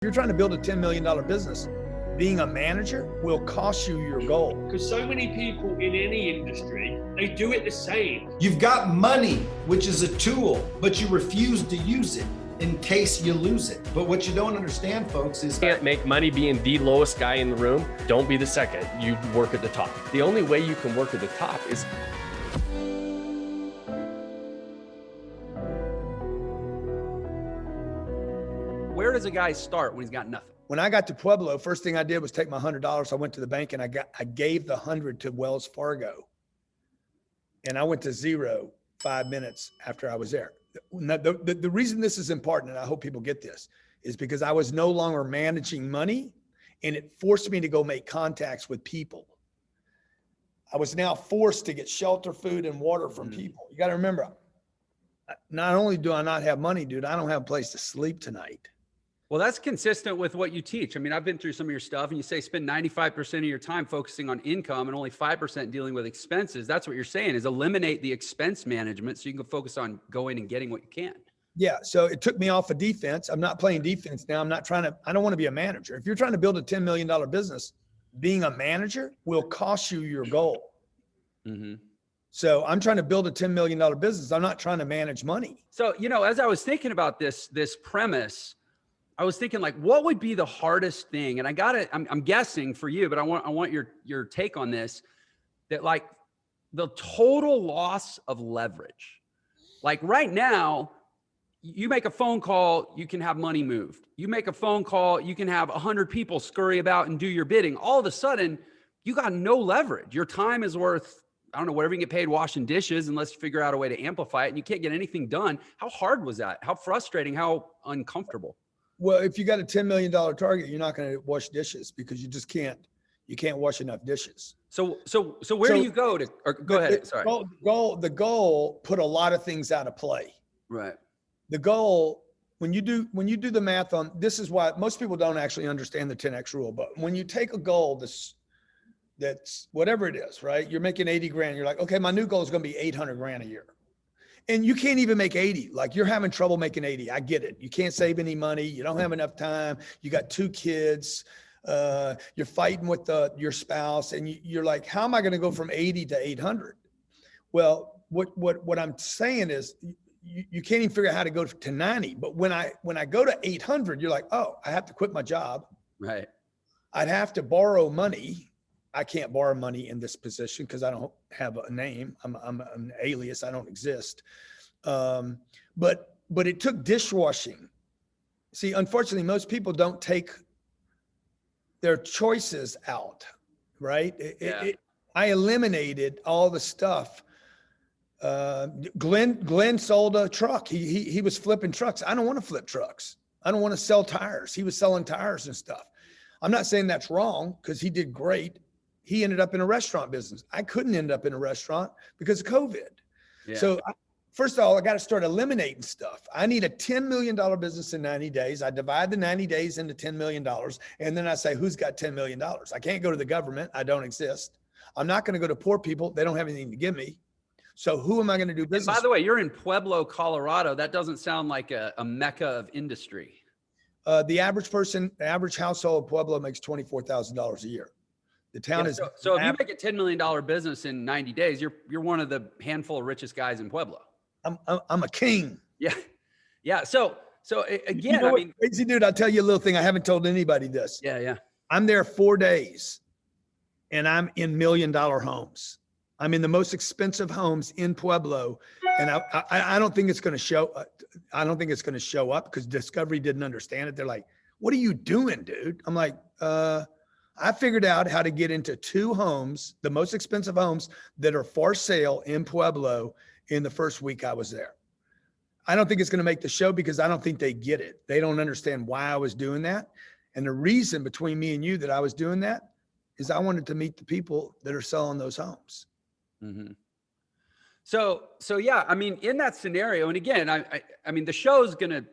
You're trying to build a $10 million business. Being a manager will cost you your goal. Because so many people in any industry, they do it the same. You've got money, which is a tool, but you refuse to use it in case you lose it. But what you don't understand, folks, is you can't make money being the lowest guy in the room. Don't be the second. You work at the top. The only way you can work at the top is where does a guy start when he's got nothing? When I got to Pueblo, first thing I did was take my $100. I went to the bank and I gave the 100 to Wells Fargo. And I went to zero 5 minutes after I was there. Now, the reason this is important, and I hope people get this, is because I was no longer managing money and it forced me to go make contacts with people. I was now forced to get shelter, food, and water from people. You got to remember, not only do I not have money, dude, I don't have a place to sleep tonight. Well, that's consistent with what you teach. I mean, I've been through some of your stuff and you say spend 95% of your time focusing on income and only 5% dealing with expenses. That's what you're saying is eliminate the expense management so you can focus on going and getting what you can. Yeah. So it took me off of defense. I'm not playing defense now. I don't want to be a manager. If you're trying to build a $10 million business, being a manager will cost you your goal. Mm-hmm. So I'm trying to build a $10 million business. I'm not trying to manage money. So, as I was thinking about this premise, I was thinking like, what would be the hardest thing? And I'm guessing for you, but I want your take on this, that like the total loss of leverage. Like right now, you make a phone call, you can have money moved. You make a phone call, you can have 100 people scurry about and do your bidding. All of a sudden, you got no leverage. Your time is worth, I don't know, whatever you get paid washing dishes, unless you figure out a way to amplify it, and you can't get anything done. How hard was that? How frustrating, how uncomfortable? Well, if you got a $10 million target, you're not going to wash dishes because you just can't wash enough dishes. So where do you go to, or go ahead. Sorry. The goal put a lot of things out of play. Right. The goal, when you do the math on, this is why most people don't actually understand the 10X rule, but when you take a goal that's whatever it is, right? You're making 80 grand. You're like, okay, my new goal is going to be 800 grand a year. And you can't even make 80. Like you're having trouble making 80. I get it. You can't save any money. You don't have enough time. You got 2 kids. You're fighting with your spouse, and you're like, how am I going to go from 80 to 800? Well, what I'm saying is you can't even figure out how to go to 90. But when I go to 800, you're like, oh, I have to quit my job. Right. I'd have to borrow money. I can't borrow money in this position because I don't have a name. I'm an alias. I don't exist. But it took dishwashing. See, unfortunately, most people don't take their choices out, right? I eliminated all the stuff. Glenn sold a truck. He was flipping trucks. I don't want to flip trucks. I don't want to sell tires. He was selling tires and stuff. I'm not saying that's wrong because he did great. He ended up in a restaurant business. I couldn't end up in a restaurant because of COVID. Yeah. So first of all, I got to start eliminating stuff. I need a $10 million business in 90 days. I divide the 90 days into $10 million. And then I say, who's got $10 million? I can't go to the government. I don't exist. I'm not going to go to poor people. They don't have anything to give me. So who am I going to do business with? By the way, you're in Pueblo, Colorado. That doesn't sound like a mecca of industry. The average household in Pueblo makes $24,000 a year. The town is so if you make a $10 million business in 90 days, you're one of the handful of richest guys in Pueblo. I'm a king. Yeah. Yeah. So again, I mean, crazy dude, I'll tell you a little thing. I haven't told anybody this. Yeah. I'm there 4 days and I'm in $1 million homes. I'm in the most expensive homes in Pueblo. And I don't think it's going to show. I don't think it's going to show up because Discovery didn't understand it. They're like, what are you doing, dude? I'm like, I figured out how to get into 2 homes, the most expensive homes that are for sale in Pueblo in the first week I was there. I don't think it's going to make the show because I don't think they get it. They don't understand why I was doing that. And the reason between me and you that I was doing that is I wanted to meet the people that are selling those homes. Mm-hmm. So yeah, I mean, in that scenario, and again, I mean, the show's going to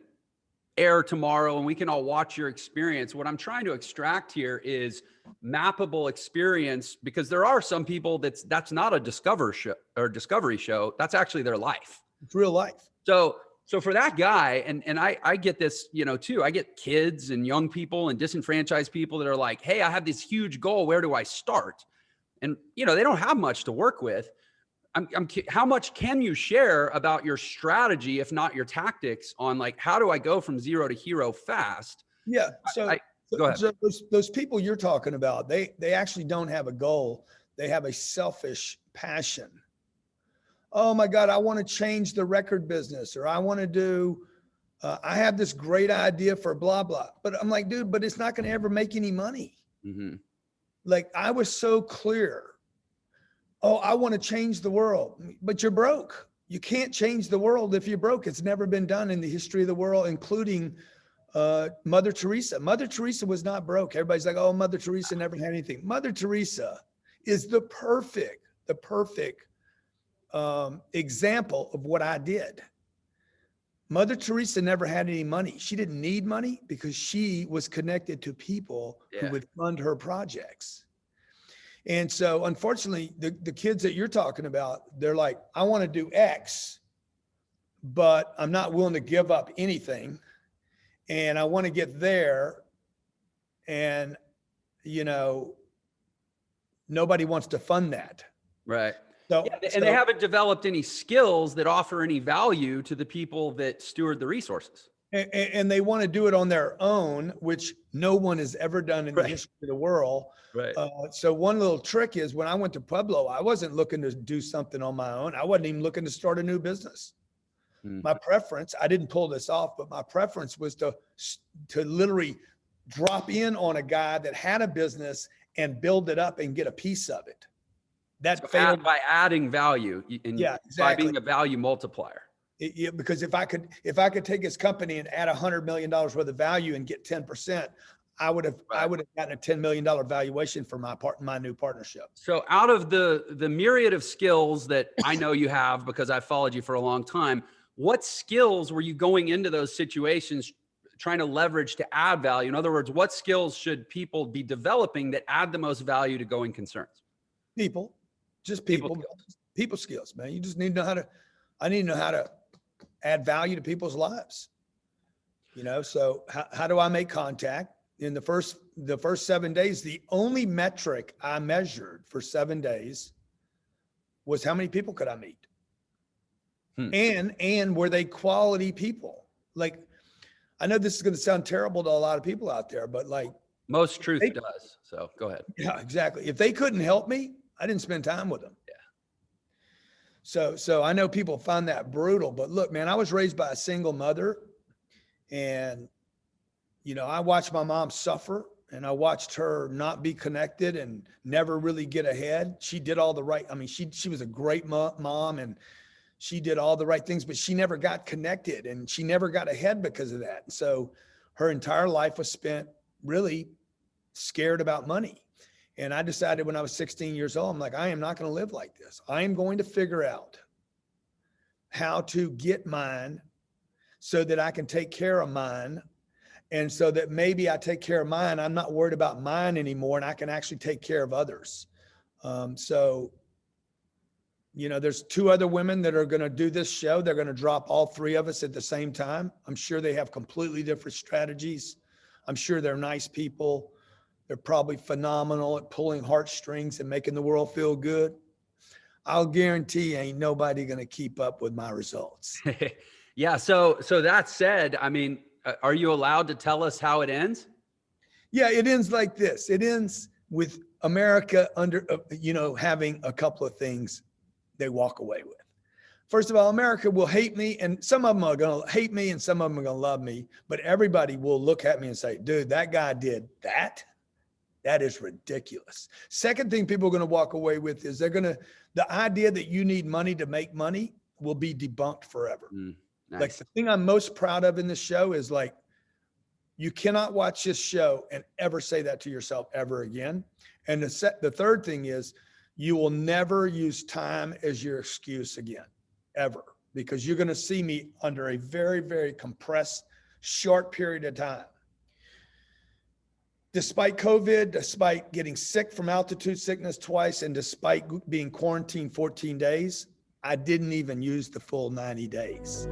air tomorrow and we can all watch your experience. What I'm trying to extract here is mappable experience, because there are some people that's not a discovery show. That's actually their life. It's real life. So So for that guy, and I get this, too, I get kids and young people and disenfranchised people that are like, hey, I have this huge goal. Where do I start? And, they don't have much to work with. How much can you share about your strategy, if not your tactics, on like, how do I go from zero to hero fast? Yeah. So, go ahead. so those people you're talking about, they actually don't have a goal. They have a selfish passion. Oh my God, I want to change the record business, or I want to do, I have this great idea for blah, blah. But I'm like, dude, but it's not going to ever make any money. Mm-hmm. Like I was so clear. Oh, I want to change the world, but you're broke. You can't change the world if you're broke. It's never been done in the history of the world, including Mother Teresa. Mother Teresa was not broke. Everybody's like, oh, Mother Teresa never had anything. Mother Teresa is the perfect example of what I did. Mother Teresa never had any money. She didn't need money because she was connected to people who would fund her projects. And so unfortunately, the kids that you're talking about, they're like, I want to do X, but I'm not willing to give up anything. And I want to get there. And, nobody wants to fund that. Right. So, and they haven't developed any skills that offer any value to the people that steward the resources. And they want to do it on their own, which no one has ever done in the history of the world. Right. So one little trick is when I went to Pueblo, I wasn't looking to do something on my own. I wasn't even looking to start a new business. My preference, I didn't pull this off, but my preference was to literally drop in on a guy that had a business and build it up and get a piece of it. That failed by adding value, and by being a value multiplier. Because if I could take his company and add $100 million worth of value and get 10%, I would have gotten a $10 million valuation for my new partnership. So out of the myriad of skills that I know you have, because I've followed you for a long time, what skills were you going into those situations trying to leverage to add value? In other words, what skills should people be developing that add the most value to going concerns? People skills, man. You just need to know I need to know how to add value to people's lives. So how do I make contact? In the first 7 days, the only metric I measured for 7 days was how many people could I meet? And were they quality people? Like, I know this is going to sound terrible to a lot of people out there, but like most truth does. So go ahead. Yeah, exactly. If they couldn't help me, I didn't spend time with them. Yeah. So I know people find that brutal, but look, man, I was raised by a single mother, and, I watched my mom suffer, and I watched her not be connected and never really get ahead. She did all the right. I mean, she was a great mom, and she did all the right things, but she never got connected, and she never got ahead because of that. So her entire life was spent really scared about money. And I decided when I was 16 years old, I'm like, I am not going to live like this. I am going to figure out how to get mine so that I can take care of mine. And so that maybe I take care of mine, I'm not worried about mine anymore, and I can actually take care of others. There's 2 other women that are going to do this show. They're going to drop all 3 of us at the same time. I'm sure they have completely different strategies. I'm sure they're nice people. They're probably phenomenal at pulling heartstrings and making the world feel good. I'll guarantee ain't nobody going to keep up with my results. Yeah. So that said, I mean, are you allowed to tell us how it ends? Yeah, it ends like this. It ends with America having a couple of things they walk away with. First of all, America will hate me, and some of them are going to hate me and some of them are going to love me, but everybody will look at me and say, dude, that guy did that. That is ridiculous. Second thing people are going to walk away with is the idea that you need money to make money will be debunked forever. Nice. Like the thing I'm most proud of in this show is like, you cannot watch this show and ever say that to yourself ever again. And the third thing is you will never use time as your excuse again, ever, because you're going to see me under a very, very compressed, short period of time. Despite COVID, despite getting sick from altitude sickness twice, and despite being quarantined 14 days, I didn't even use the full 90 days.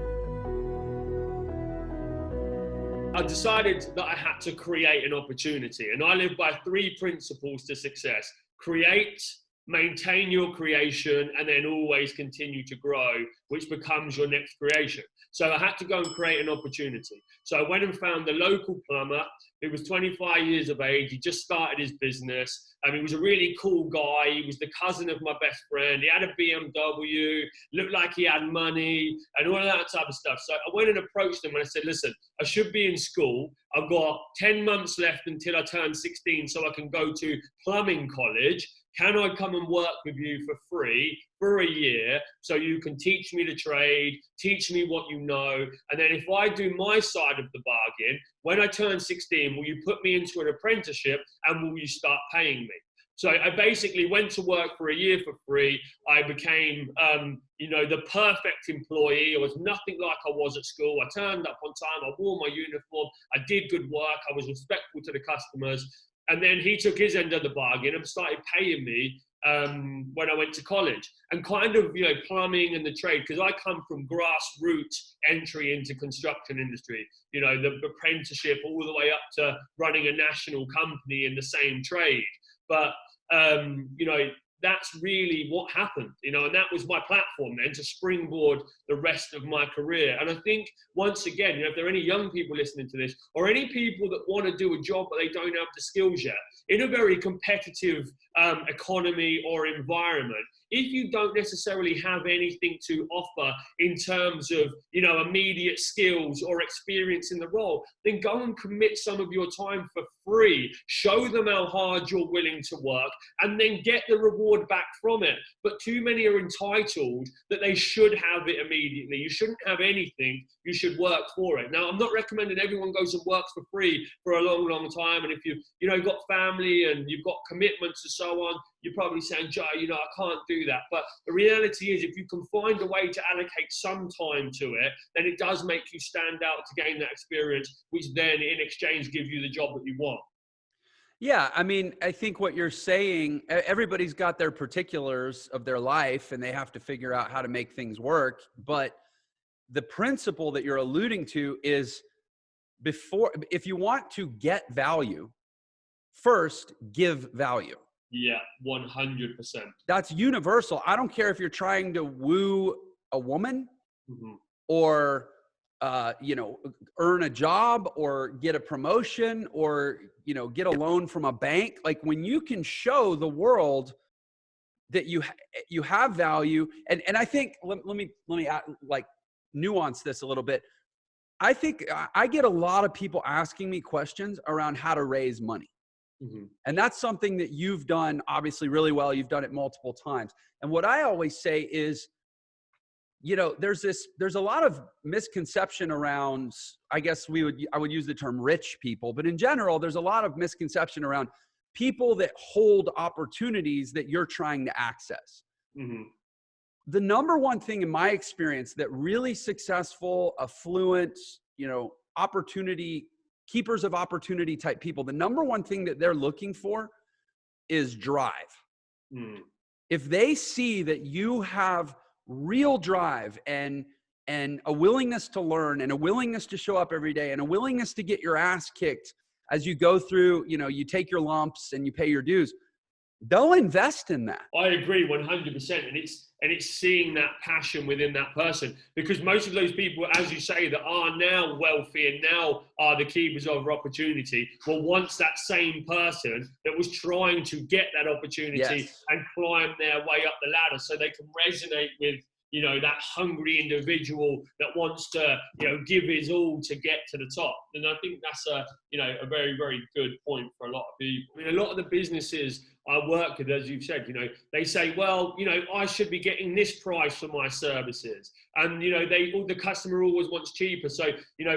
I decided that I had to create an opportunity. And I live by 3 principles to success: create, maintain your creation, and then always continue to grow, which becomes your next creation. So I had to go and create an opportunity. So I went and found the local plumber who was 25 years of age. He just started his business. He was a really cool guy. He was the cousin of my best friend. He had a BMW, looked like he had money and all of that type of stuff. So I went and approached him and I said, listen, I should be in school. I've got 10 months left until I turn 16 so I can go to plumbing college. Can I come and work with you for free for a year so you can teach me the trade, teach me what you know, and then if I do my side of the bargain, when I turn 16, will you put me into an apprenticeship and will you start paying me? So I basically went to work for a year for free. I became, the perfect employee. I was nothing like I was at school. I turned up on time. I wore my uniform. I did good work. I was respectful to the customers. And then he took his end of the bargain and started paying me when I went to college, and kind of, plumbing and the trade, because I come from grassroots entry into construction industry, the apprenticeship all the way up to running a national company in the same trade. But, that's really what happened, and that was my platform then to springboard the rest of my career. And I think, once again, if there are any young people listening to this, or any people that want to do a job but they don't have the skills yet, in a very competitive economy or environment, if you don't necessarily have anything to offer in terms of, immediate skills or experience in the role, then go and commit some of your time for free. Show them how hard you're willing to work and then get the reward back from it. But too many are entitled that they should have it immediately. You shouldn't have anything. You should work for it. Now, I'm not recommending everyone goes and works for free for a long, long time. And if you've got family and you've got commitments and so on, you're probably saying, Joe, I can't do that. But the reality is, if you can find a way to allocate some time to it, then it does make you stand out to gain that experience, which then in exchange gives you the job that you want. Yeah. I think what you're saying, everybody's got their particulars of their life and they have to figure out how to make things work. But the principle that you're alluding to is, if you want to get value, first give value. Yeah, 100%. That's universal. I don't care if you're trying to woo a woman or, earn a job or get a promotion or, get a loan from a bank. Like, when you can show the world that you have value. And I think, let me nuance this a little bit. I think I get a lot of people asking me questions around how to raise money. And that's something that you've done obviously really well. You've done it multiple times. And what I always say is, there's a lot of misconception around, I guess I would use the term rich people, but in general, there's a lot of misconception around people that hold opportunities that you're trying to access. The number one thing in my experience that really successful, affluent, keepers of opportunity type people, the number one thing that they're looking for is drive. If they see that you have real drive and a willingness to learn and a willingness to show up every day and a willingness to get your ass kicked as you go through, you take your lumps and you pay your dues, they'll invest in that. I agree 100%. And it's seeing that passion within that person, because most of those people, as you say, that are now wealthy and now are the keepers of opportunity, were once that same person that was trying to get that opportunity and climb their way up the ladder, so they can resonate with, that hungry individual that wants to, give his all to get to the top. And I think that's a very, very good point for a lot of people. A lot of the businesses I work with, as you've said, they say, well, I should be getting this price for my services. And, the customer always wants cheaper. So,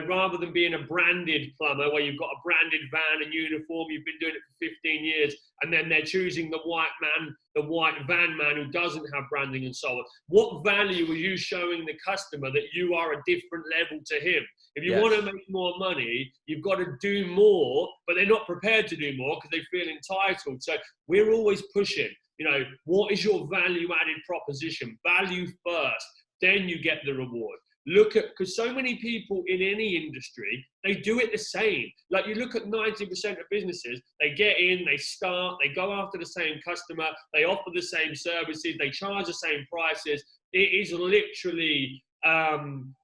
rather than being a branded plumber where you've got a branded van and uniform, you've been doing it for 15 years, and then they're choosing the white van man who doesn't have branding and so on. What value are you showing the customer that you are a different level to him? If you want to make more money, you've got to do more, but they're not prepared to do more because they feel entitled. So we're always pushing, what is your value added proposition? Value first, then you get the reward. look at, because so many people in any industry, they do it the same. Like you look at 90% of businesses, they get in, they start, they go after the same customer, they offer the same services, they charge the same prices. It is literally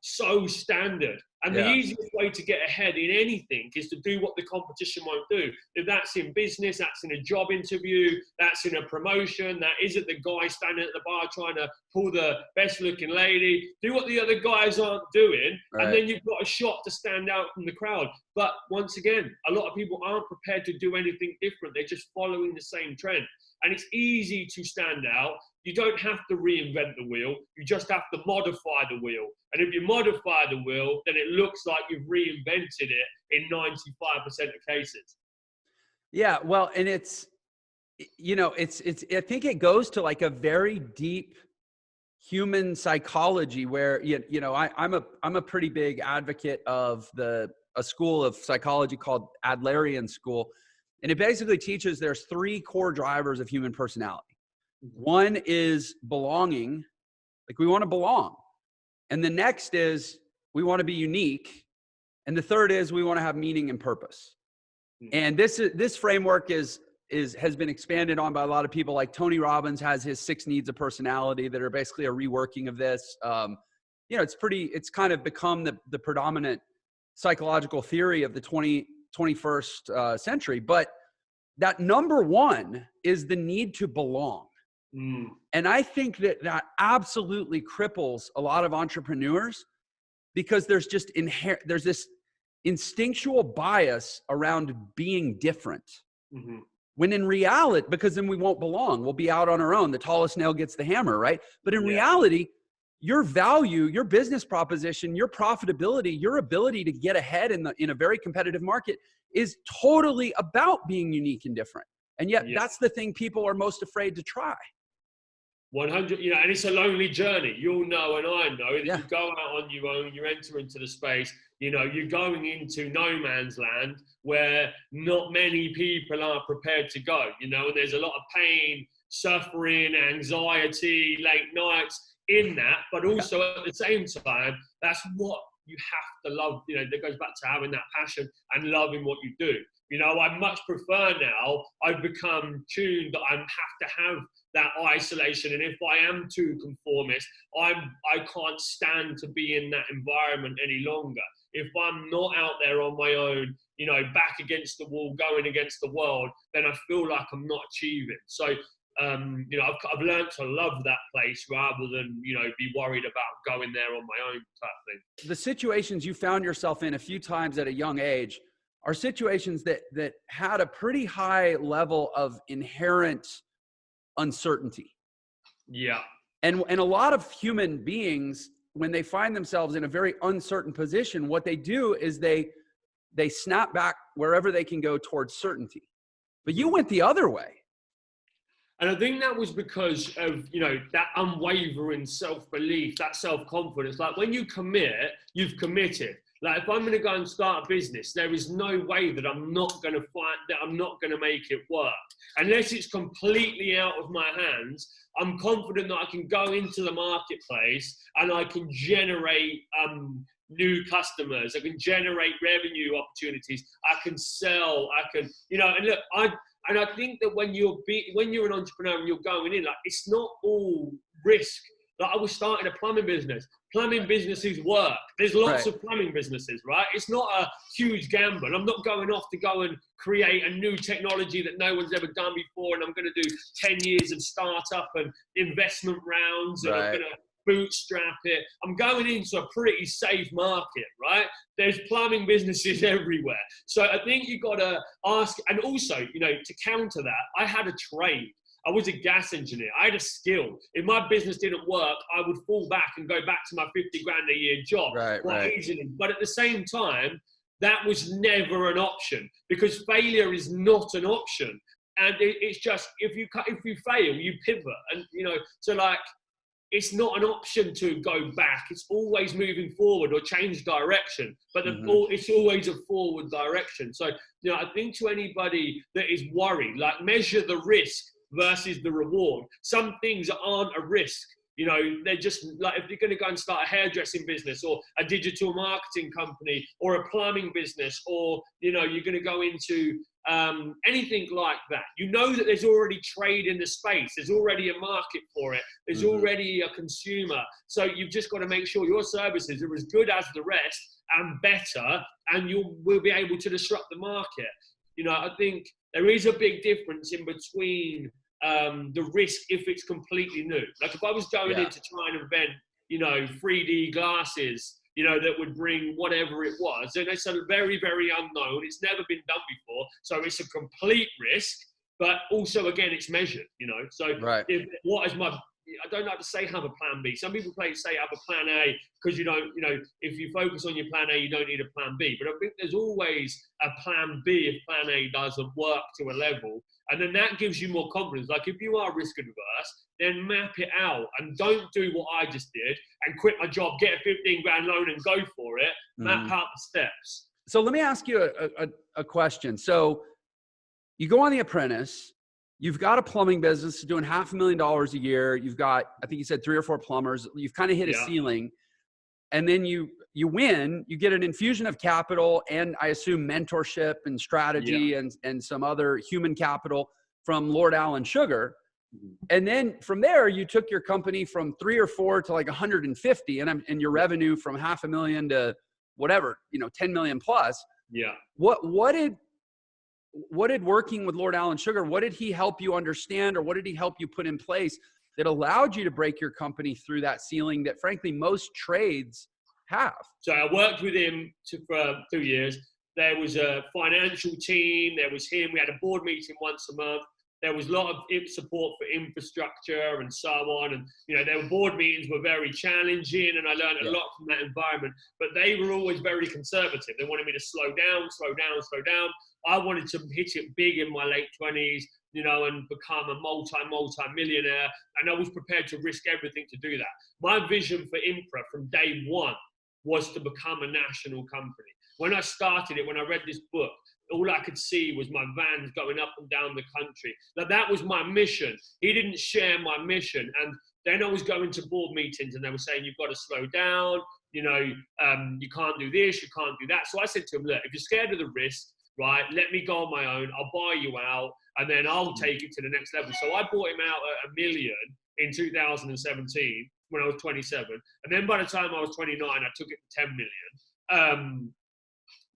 so standard. And the easiest way to get ahead in anything is to do what the competition won't do. If that's in business, that's in a job interview, that's in a promotion, that isn't the guy standing at the bar trying to pull the best looking lady. Do what the other guys aren't doing, and then you've got a shot to stand out from the crowd. But once again, a lot of people aren't prepared to do anything different. They're just following the same trend. And it's easy to stand out. You don't have to reinvent the wheel. You just have to modify the wheel. And if you modify the wheel, then it looks like you've reinvented it in 95% of cases. Yeah, well, and it's, you know, it's, I think it goes to like a very deep human psychology where, you know, I'm a pretty big advocate of a school of psychology called Adlerian School. And it basically teaches there's 3 core drivers of human personality. One is belonging, like we want to belong. And the next is we want to be unique. And the third is we want to have meaning and purpose. And this framework has been expanded on by a lot of people. Like Tony Robbins has his 6 needs of personality that are basically a reworking of this. You know, it's kind of become the predominant psychological theory of the 21st century. But that number 1 is the need to belong. And I think that absolutely cripples a lot of entrepreneurs because there's just there's this instinctual bias around being different. When in reality, because then we won't belong, we'll be out on our own. The tallest nail gets the hammer, right? But in reality, your value, your business proposition, your profitability, your ability to get ahead in a very competitive market is totally about being unique and different. And yet that's the thing people are most afraid to try. 100, you know, and it's a lonely journey. You'll know, and I know that you go out on your own, you enter into the space, you know, you're going into no man's land where not many people are prepared to go, you know, and there's a lot of pain, suffering, anxiety, late nights in that, but also at the same time, that's what you have to love. You know, that goes back to having that passion and loving what you do. You know, I much prefer now, I've become tuned that I have to have that isolation. And if I am too conformist, I can't stand to be in that environment any longer. If I'm not out there on my own, you know, back against the wall, going against the world, then I feel like I'm not achieving. So, you know, I've learned to love that place rather than, you know, be worried about going there on my own type thing. The situations you found yourself in a few times at a young age are situations that had a pretty high level of inherent uncertainty. Yeah. And a lot of human beings, when they find themselves in a very uncertain position, what they do is they snap back wherever they can go towards certainty. But you went the other way. And I think that was because of, you know, that unwavering self-belief, that self-confidence. Like when you commit, you've committed. Like if I'm going to go and start a business, there is no way that I'm not going to make it work. Unless it's completely out of my hands, I'm confident that I can go into the marketplace and I can generate new customers. I can generate revenue opportunities. I can sell. I can, you know, and look, I think that when you're an entrepreneur and you're going in, like it's not all risk. Like I was starting a plumbing business. Plumbing businesses work. There's lots of plumbing businesses, right? It's not a huge gamble. I'm not going off to go and create a new technology that no one's ever done before, and I'm going to do 10 years of startup and investment rounds, and I'm going to bootstrap it. I'm going into a pretty safe market, right? There's plumbing businesses everywhere. So I think you've got to ask, and also, you know, to counter that, I had a trade. I was a gas engineer. I had a skill. If my business didn't work, I would fall back and go back to my 50 grand a year job quite easily. But at the same time, that was never an option because failure is not an option. And it's just, if you fail, you pivot. And, you know, so like, it's not an option to go back. It's always moving forward or change direction, but it's always a forward direction. So, you know, I think to anybody that is worried, like measure the risk versus the reward. Some things aren't a risk. You know, they're just like, if you're going to go and start a hairdressing business or a digital marketing company or a plumbing business, or, you know, you're going to go into anything like that, you know that there's already trade in the space. There's already a market for it. There's already a consumer. So you've just got to make sure your services are as good as the rest and better, and you will be able to disrupt the market. You know, I think there is a big difference in between the risk if it's completely new. Like if I was going in to try and invent, you know, 3D glasses, you know, that would bring whatever it was, and it's a very, very unknown. It's never been done before. So it's a complete risk, but also, again, it's measured, you know. So I don't like to say have a plan B. Some people say have a plan A because you don't, you know, if you focus on your plan A, you don't need a plan B. But I think there's always a plan B if plan A doesn't work to a level. And then that gives you more confidence. Like if you are risk adverse, then map it out and don't do what I just did and quit my job, get a 15 grand loan and go for it. Map out the steps. So let me ask you a question. So you go on The Apprentice, you've got a plumbing business doing $500,000 a year. You've got, I think you said 3 or 4 plumbers. You've kind of hit a ceiling, and then you win, you get an infusion of capital and I assume mentorship and strategy and some other human capital from Lord Alan Sugar. And then from there, you took your company from 3 or 4 to like 150 and your revenue from $500,000 to whatever, you know, 10 million plus. Yeah. What did working with Lord Alan Sugar, what did he help you understand, or what did he help you put in place that allowed you to break your company through that ceiling that frankly most trades have? So I worked with him for 2 years. There was a financial team. There was him. We had a board meeting once a month. There was a lot of support for infrastructure and so on. And, you know, their board meetings were very challenging and I learned a lot from that environment, but they were always very conservative. They wanted me to slow down. I wanted to hit it big in my late 20s, you know, and become a multi-millionaire. And I was prepared to risk everything to do that. My vision for Impra from day one was to become a national company. When I started it, when I read this book, all I could see was my vans going up and down the country. Now that was my mission. He didn't share my mission. And then I was going to board meetings and they were saying, you've got to slow down. You know, you can't do this, you can't do that. So I said to him, look, if you're scared of the risk, right, let me go on my own. I'll buy you out and then I'll take it to the next level. So I bought him out at $1 million in 2017 when I was 27. And then by the time I was 29, I took it to 10 million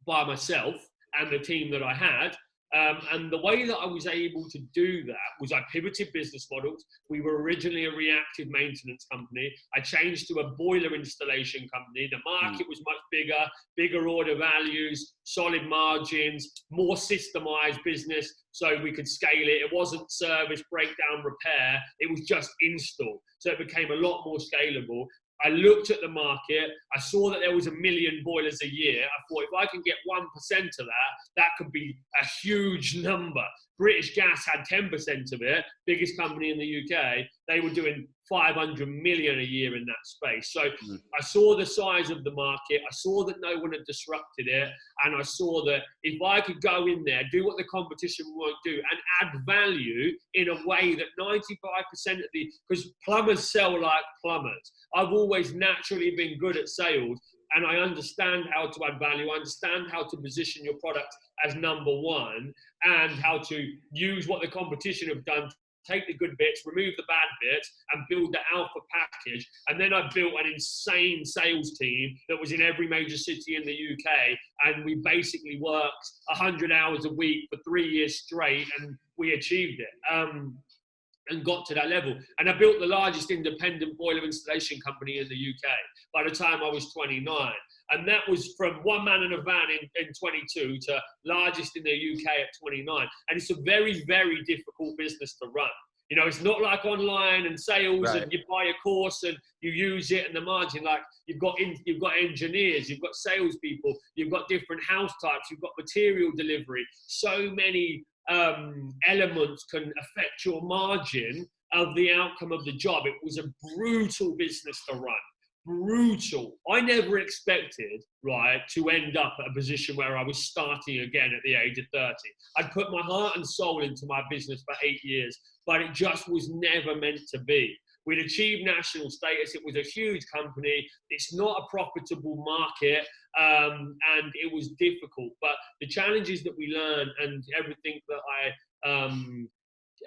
by myself and the team that I had. And the way that I was able to do that was I pivoted business models. We were originally a reactive maintenance company. I changed to a boiler installation company. The market was much bigger order values, solid margins, more systemized business so we could scale it. It wasn't service, breakdown, repair. It was just install. So it became a lot more scalable. I looked at the market. I saw that there was 1 million boilers a year. I thought if I can get 1% of that, that could be a huge number. British Gas had 10% of it, biggest company in the UK. They were doing 500 million a year in that space. So I saw the size of the market. I saw that no one had disrupted it. And I saw that if I could go in there, do what the competition won't do and add value in a way that 95% of because plumbers sell like plumbers. I've always naturally been good at sales and I understand how to add value. I understand how to position your product as number one and how to use what the competition have done, take the good bits, remove the bad bits and build the alpha package. And then I built an insane sales team that was in every major city in the UK. And we basically worked 100 hours a week for 3 years straight and we achieved it. And got to that level. And I built the largest independent boiler installation company in the UK by the time I was 29. And that was from one man in a van in 22 to largest in the UK at 29. And it's a very, very difficult business to run. You know, it's not like online and sales and you buy a course and you use it and the margin, like you've got engineers, you've got salespeople, you've got different house types, you've got material delivery. So many elements can affect your margin of the outcome of the job. It was a brutal business to run. Brutal. I never expected, right, to end up at a position where I was starting again at the age of 30. I'd put my heart and soul into my business for 8 years, but it just was never meant to be. We'd achieved national status. It was a huge company. It's not a profitable market. And it was difficult, but the challenges that we learned and everything that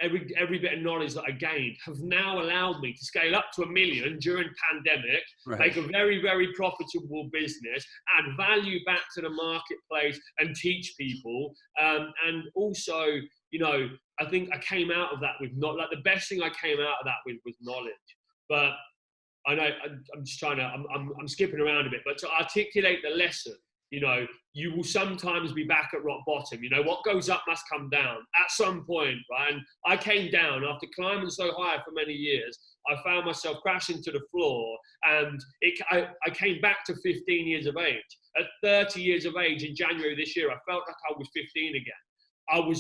every bit of knowledge that I gained have now allowed me to scale up to 1 million during pandemic, make a very, very profitable business, add value back to the marketplace and teach people. And also, you know, I think I came out of that with not like the best thing I came out of that with was knowledge. But I know I'm just trying to, I'm skipping around a bit, but to articulate the lesson, you know, you will sometimes be back at rock bottom. You know, what goes up must come down at some point, right? And I came down after climbing so high for many years. I found myself crashing to the floor, and I came back to 15 years of age. At 30 years of age in January this year, I felt like I was 15 again.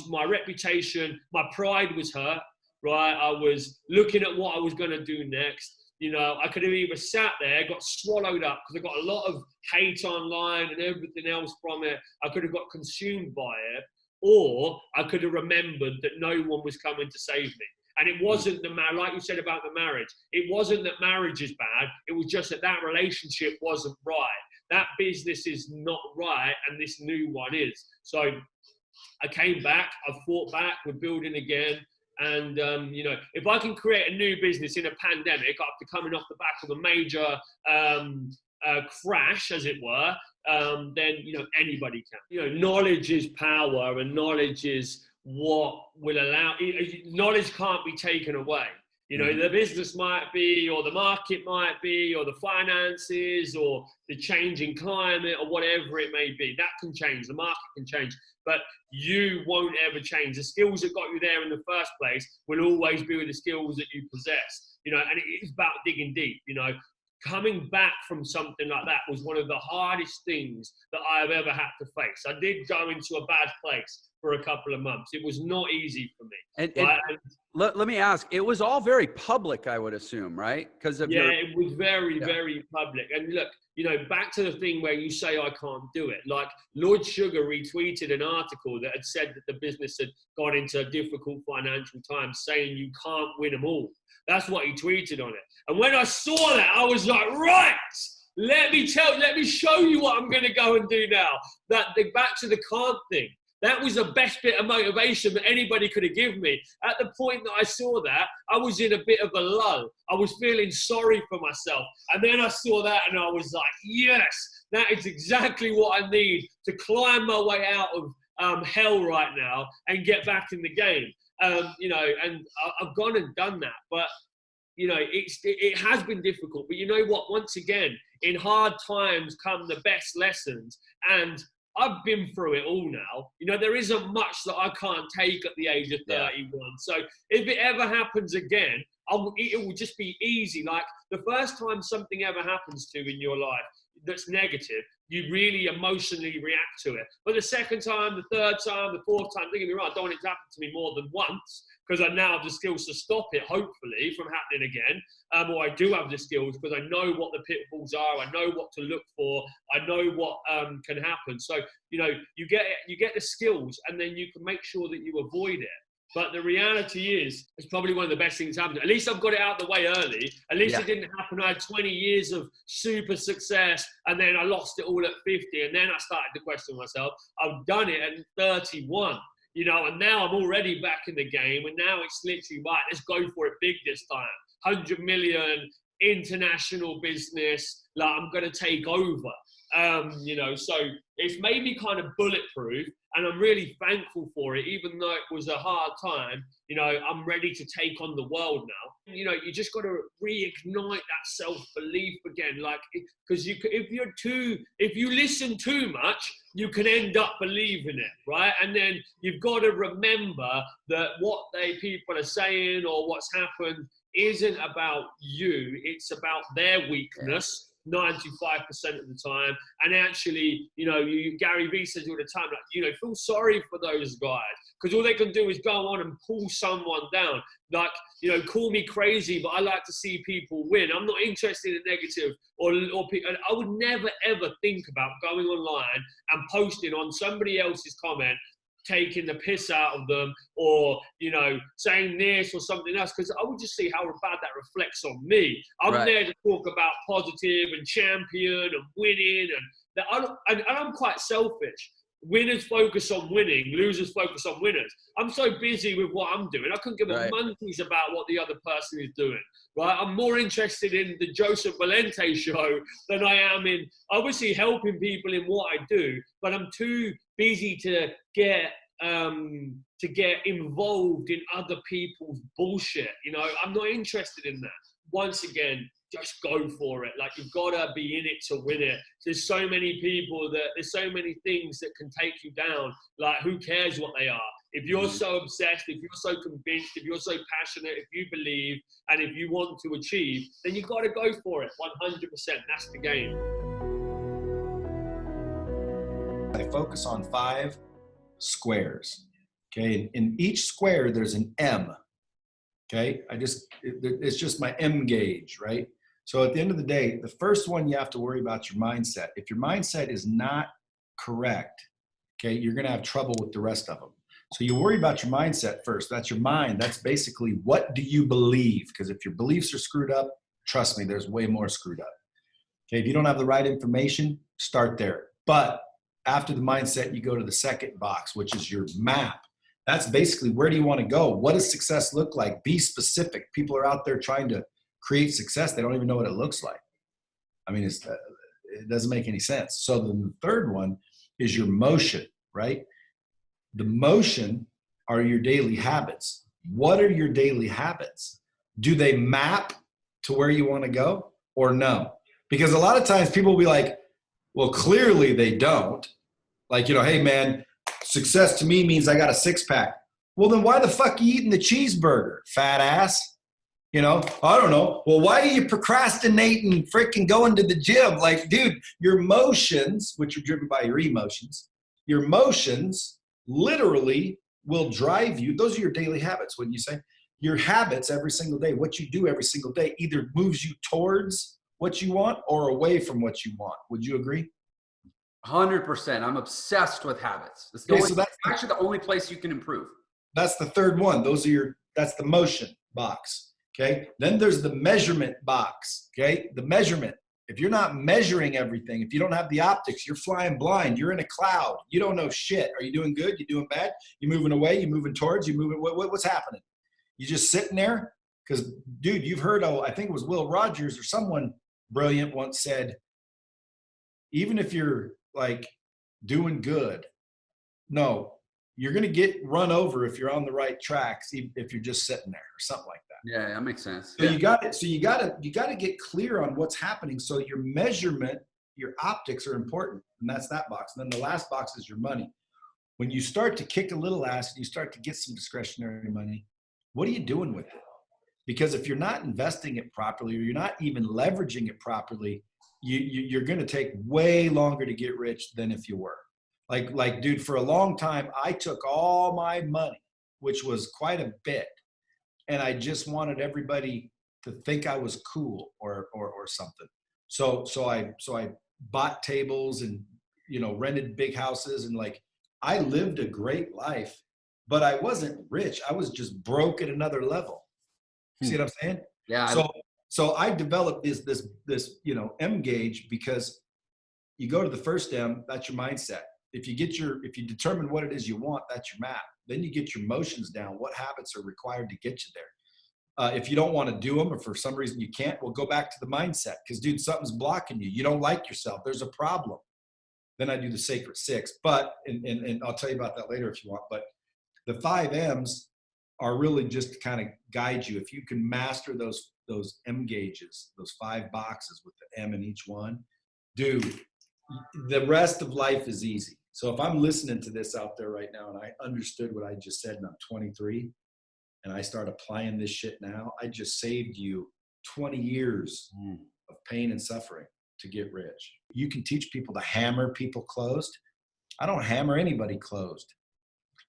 My reputation, my pride was hurt, right? I was looking at what I was going to do next. You know, I could have either sat there, got swallowed up because I got a lot of hate online and everything else from it. I could have got consumed by it, or I could have remembered that no one was coming to save me. And it wasn't like you said about the marriage. It wasn't that marriage is bad. It was just that relationship wasn't right. That business is not right, and this new one is. So I came back. I fought back. We're building again. And, you know, if I can create a new business in a pandemic after coming off the back of a major crash, as it were, then, you know, anybody can. You know, knowledge is power, and knowledge is what will allow, knowledge can't be taken away. You know, the business might be, or the market might be, or the finances, or the changing climate, or whatever it may be. That can change. The market can change. But you won't ever change. The skills that got you there in the first place will always be the skills that you possess. You know, and it is about digging deep. You know, coming back from something like that was one of the hardest things that I have ever had to face. I did go into a bad place for a couple of months. It was not easy for me. And let me ask, it was all very public, I would assume, right? Because of it was very, very public. And look, you know, back to the thing where you say I can't do it. Like Lord Sugar retweeted an article that had said that the business had got into difficult financial times, saying you can't win them all. That's what he tweeted on it. And when I saw that, I was like, right, let me show you what I'm going to go and do now. Back to the can't thing. That was the best bit of motivation that anybody could have given me. At the point that I saw that, I was in a bit of a lull. I was feeling sorry for myself. And then I saw that and I was like, yes, that is exactly what I need to climb my way out of hell right now and get back in the game. You know, and I've gone and done that. But, you know, it has been difficult. But you know what? Once again, in hard times come the best lessons. And I've been through it all now. You know, there isn't much that I can't take at the age of 31. So if it ever happens again, it will just be easy. Like the first time something ever happens to you in your life that's negative, you really emotionally react to it. But the second time, the third time, the fourth time, don't get me wrong, I don't want it to happen to me more than once, because I now have the skills to stop it, hopefully, from happening again. Or I do have the skills because I know what the pitfalls are. I know what to look for. I know what can happen. So, you know, you get the skills, and then you can make sure that you avoid it. But the reality is, it's probably one of the best things happened. At least I've got it out of the way early. At least it didn't happen. I had 20 years of super success, and then I lost it all at 50. And then I started to question myself. I've done it at 31. You know, and now I'm already back in the game, and now it's literally, right, let's go for it big this time. 100 million, international business, like I'm going to take over. You know, so it's made me kind of bulletproof, and I'm really thankful for it, even though it was a hard time. You know, I'm ready to take on the world now. You know, you just got to reignite that self-belief again, like, because if you listen too much, you can end up believing it, right? And then you've got to remember that what people are saying or what's happened isn't about you, it's about their weakness. 95% of the time. And actually, you know, Gary Vee says all the time, like, you know, feel sorry for those guys, because all they can do is go on and pull someone down. Like, you know, call me crazy, but I like to see people win. I'm not interested in negative or I would never ever think about going online and posting on somebody else's comment taking the piss out of them, or, you know, saying this or something else, because I would just see how bad that reflects on me. I'm there to talk about positive and champion and winning, and I'm quite selfish. Winners focus on winning, losers focus on winners. I'm so busy with what I'm doing, I couldn't give a monkeys about what the other person is doing, right? I'm more interested in the Joeseph Valente show than I am in, obviously, helping people in what I do, but I'm too busy to get involved in other people's bullshit. You know, I'm not interested in that. Once again, just go for it. Like, you've got to be in it to win it. There's so many people there's so many things that can take you down. Like, who cares what they are? If you're so obsessed, if you're so convinced, if you're so passionate, if you believe, and if you want to achieve, then you've got to go for it 100%. That's the game. I focus on 5 squares. Okay. In each square, there's an M. Okay. It's just my M gauge, right? So at the end of the day, the first one, you have to worry about your mindset. If your mindset is not correct, okay, you're going to have trouble with the rest of them. So you worry about your mindset first. That's your mind. That's basically, what do you believe? Because if your beliefs are screwed up, trust me, there's way more screwed up. Okay. If you don't have the right information, start there. But after the mindset, you go to the second box, which is your map. That's basically, where do you want to go? What does success look like? Be specific. People are out there trying to create success. They don't even know what it looks like. I mean, it doesn't make any sense. So then the third one is your motion, right? The motion are your daily habits. What are your daily habits? Do they map to where you want to go or no? Because a lot of times people will be like, well, clearly they don't. Like, you know, hey man, success to me means I got a 6-pack. Well, then why the fuck are you eating the cheeseburger, fat ass? You know, I don't know. Well, why are you procrastinating freaking going to the gym? Like, dude, your emotions, which are driven by your emotions literally will drive you. Those are your daily habits. When you say your habits every single day, what you do every single day either moves you towards what you want or away from what you want. Would you agree? 100%. I'm obsessed with habits. It's that's actually the only place you can improve. That's the third one. That's the motion box. Okay. Then there's the measurement box. Okay. The measurement. If you're not measuring everything, if you don't have the optics, you're flying blind. You're in a cloud. You don't know shit. Are you doing good? You doing bad? You moving away? You moving towards? You moving? What's happening? You just sitting there? Because, dude, you've heard, I think it was Will Rogers or someone brilliant once said, even if you're like doing good, no, you're going to get run over if you're on the right tracks, if you're just sitting there or something like that. Yeah, that makes sense. So you got to get clear on what's happening. So your measurement, your optics are important, and that's that box. And then the last box is your money. When you start to kick a little ass and you start to get some discretionary money, what are you doing with it? Because if you're not investing it properly, or you're not even leveraging it properly, you're going to take way longer to get rich than if you were. Like, dude, for a long time, I took all my money, which was quite a bit, and I just wanted everybody to think I was cool or something. So I bought tables and, you know, rented big houses, and like, I lived a great life, but I wasn't rich. I was just broke at another level. You see what I'm saying? Yeah. So I developed this, you know, M gauge, because you go to the first M, that's your mindset. If you determine what it is you want, that's your map. Then you get your motions down. What habits are required to get you there? If you don't want to do them, or for some reason you can't, well, go back to the mindset. Because, dude, something's blocking you. You don't like yourself. There's a problem. Then I do the sacred 6. But, and I'll tell you about that later if you want. But the 5 M's are really just to kind of guide you. If you can master those M gauges, those 5 boxes with the M in each one, dude, the rest of life is easy. So if I'm listening to this out there right now and I understood what I just said and I'm 23 and I start applying this shit now, I just saved you 20 years of pain and suffering to get rich. You can teach people to hammer people closed. I don't hammer anybody closed.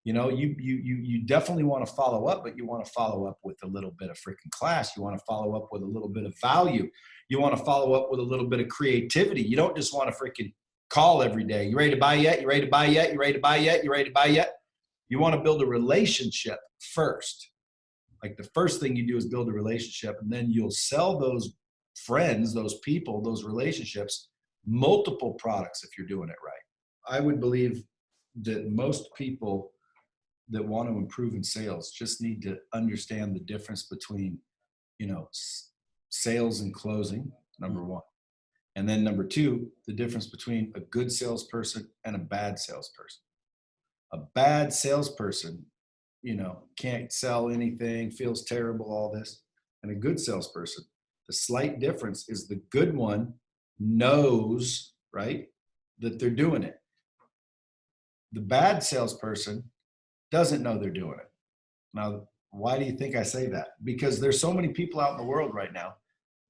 You know, you definitely want to follow up, but you want to follow up with a little bit of freaking class. You want to follow up with a little bit of value. You want to follow up with a little bit of creativity. You don't just want to freaking call every day. You ready to buy yet? You ready to buy yet? You ready to buy yet? You ready to buy yet? You want to build a relationship first. Like the first thing you do is build a relationship, and then you'll sell those friends, those people, those relationships, multiple products if you're doing it right. I would believe that most people that want to improve in sales just need to understand the difference between, sales and closing, number one. And then number two, the difference between a good salesperson and a bad salesperson. A bad salesperson, can't sell anything, feels terrible, all this. And a good salesperson, the slight difference is the good one knows, right, that they're doing it. The bad salesperson doesn't know they're doing it. Now, why do you think I say that? Because there's so many people out in the world right now.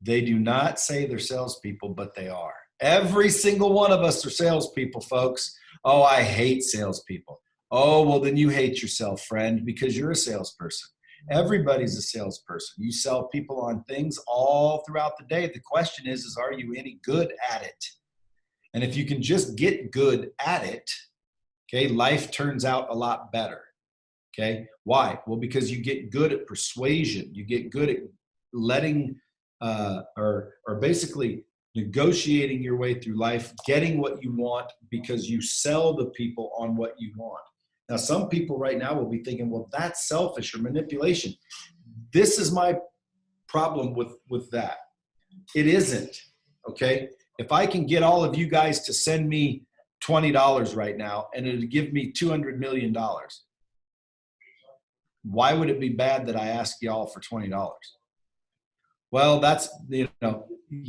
They do not say they're salespeople, but they are. Every single one of us are salespeople, folks. Oh, I hate salespeople. Oh, well, then you hate yourself, friend, because you're a salesperson. Everybody's a salesperson. You sell people on things all throughout the day. The question is are you any good at it? And if you can just get good at it, okay, life turns out a lot better. Okay, why? Well, because you get good at persuasion. You get good at letting or basically negotiating your way through life, getting what you want because you sell the people on what you want. Now, some people right now will be thinking, well, that's selfish or manipulation. This is my problem with that. It isn't, okay? If I can get all of you guys to send me $20 right now and it'll give me $200 million, why would it be bad that I ask y'all for $20? Well, that's, you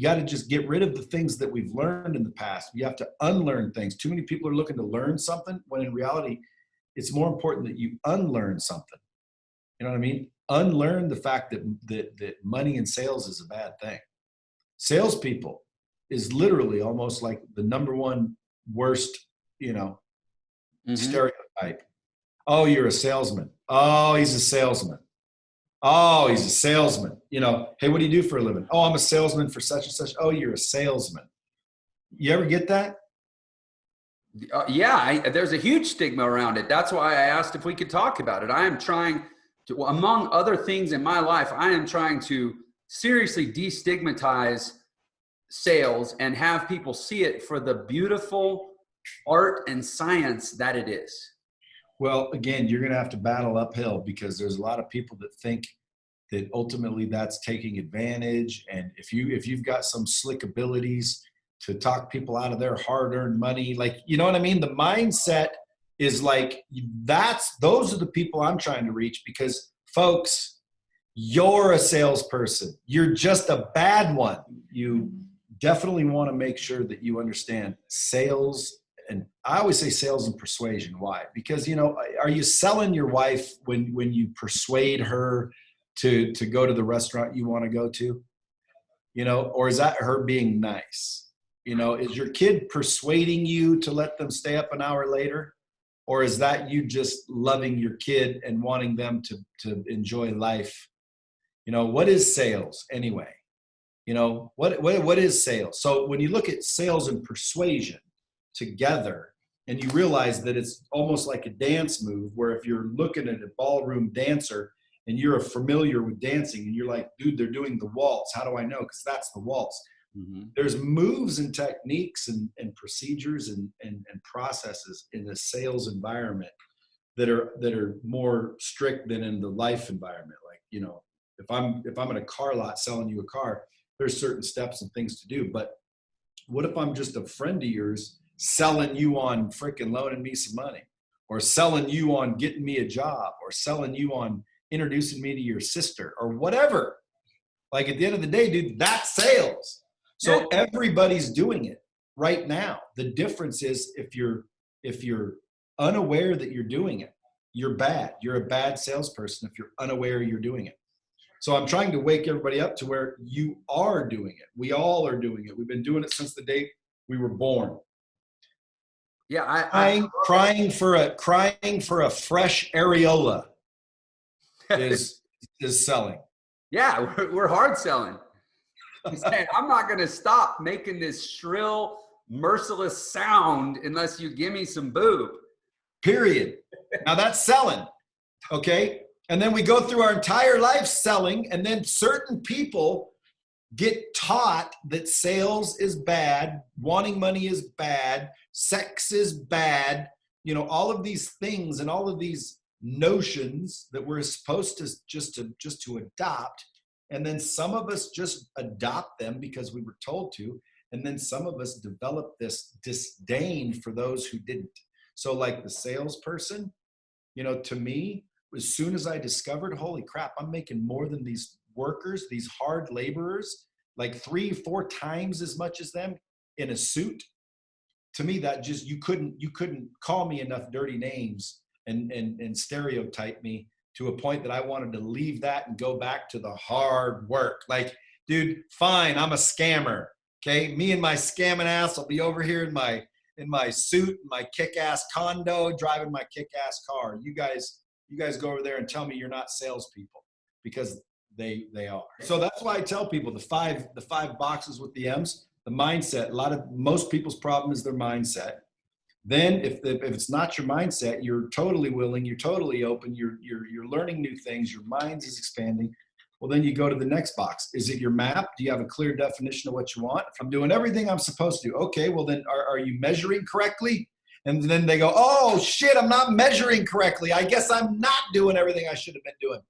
got to just get rid of the things that we've learned in the past. You have to unlearn things. Too many people are looking to learn something when in reality, it's more important that you unlearn something. You know what I mean? Unlearn the fact that money in sales is a bad thing. Salespeople is literally almost like the number one worst, stereotype. Oh, you're a salesman. Oh, he's a salesman. Oh, he's a salesman. Hey, what do you do for a living? Oh, I'm a salesman for such and such. Oh, you're a salesman. You ever get that? There's a huge stigma around it. That's why I asked if we could talk about it. I am trying to, among other things in my life, I am trying to seriously destigmatize sales and have people see it for the beautiful art and science that it is. Well, again, you're going to have to battle uphill because there's a lot of people that think that ultimately that's taking advantage. And if you've got some slick abilities to talk people out of their hard-earned money, like, you know what I mean? The mindset is like, those are the people I'm trying to reach because, folks, you're a salesperson. You're just a bad one. You definitely want to make sure that you understand sales. And I always say sales and persuasion. Why? Because, are you selling your wife when you persuade her to go to the restaurant you want to go to? Or is that her being nice? Is your kid persuading you to let them stay up an hour later? Or is that you just loving your kid and wanting them to enjoy life? What is sales anyway? What is sales? So when you look at sales and persuasion together and you realize that it's almost like a dance move where if you're looking at a ballroom dancer and you're familiar with dancing and you're like, dude, they're doing the waltz. How do I know? Because that's the waltz. Mm-hmm. There's moves and techniques and procedures and processes in the sales environment that are more strict than in the life environment. Like, if I'm in a car lot selling you a car, there's certain steps and things to do. But what if I'm just a friend of yours selling you on freaking loaning me some money, or selling you on getting me a job, or selling you on introducing me to your sister, or whatever? Like, at the end of the day, dude, that's sales. So everybody's doing it right now. The difference is if you're unaware that you're doing it, you're bad. You're a bad salesperson if you're unaware you're doing it. So I'm trying to wake everybody up to where you are doing it. We all are doing it. We've been doing it since the day we were born. Yeah, crying for a fresh areola is selling. Yeah, we're hard selling. Saying, I'm not going to stop making this shrill, merciless sound unless you give me some boob. period. Now that's selling, okay? And then we go through our entire life selling, and then certain people get taught that sales is bad, wanting money is bad, sex is bad, you know, all of these things and all of these notions that we're supposed to just to adopt. And then some of us just adopt them because we were told to. And then some of us develop this disdain for those who didn't. So like the salesperson, you know, to me, as soon as I discovered, holy crap, I'm making more than these workers, these hard laborers, like 3-4 times as much as them in a suit. To me, that just, you couldn't call me enough dirty names and stereotype me to a point that I wanted to leave that and go back to the hard work. Like, dude, fine, I'm a scammer. Okay, me and my scamming ass will be over here in my suit, my kick-ass condo, driving my kick-ass car. You guys go over there and tell me you're not salespeople, because they are. So that's why I tell people the five boxes with the M's, the mindset. Most people's problem is their mindset. Then if it's not your mindset, you're totally willing, you're totally open, you're learning new things, your mind is expanding. Well, then you go to the next box. Is it your map? Do you have a clear definition of what you want? If I'm doing everything I'm supposed to, okay, well then are you measuring correctly? And then they go, oh shit, I'm not measuring correctly. I guess I'm not doing everything I should have been doing.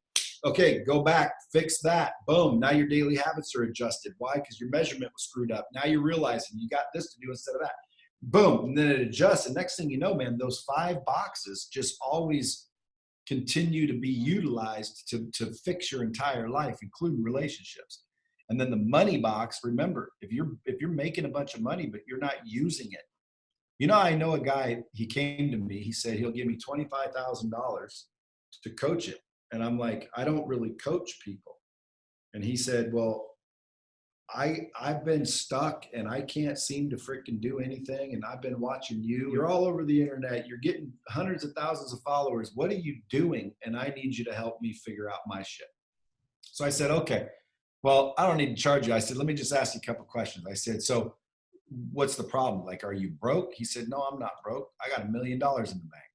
Okay, go back, fix that. Boom, now your daily habits are adjusted. Why? Because your measurement was screwed up. Now you're realizing you got this to do instead of that. Boom, and then it adjusts. And next thing you know, man, those 5 boxes just always continue to be utilized to fix your entire life, including relationships. And then the money box, remember, if you're making a bunch of money, but you're not using it. You know, I know a guy, he came to me, he said he'll give me $25,000 to coach it. And I'm like, I don't really coach people. And he said, well, I've been stuck and I can't seem to freaking do anything. And I've been watching you. You're all over the internet. You're getting hundreds of thousands of followers. What are you doing? And I need you to help me figure out my shit. So I said, okay, well, I don't need to charge you. I said, let me just ask you a couple questions. I said, so what's the problem? Like, are you broke? He said, no, I'm not broke. I got $1 million in the bank.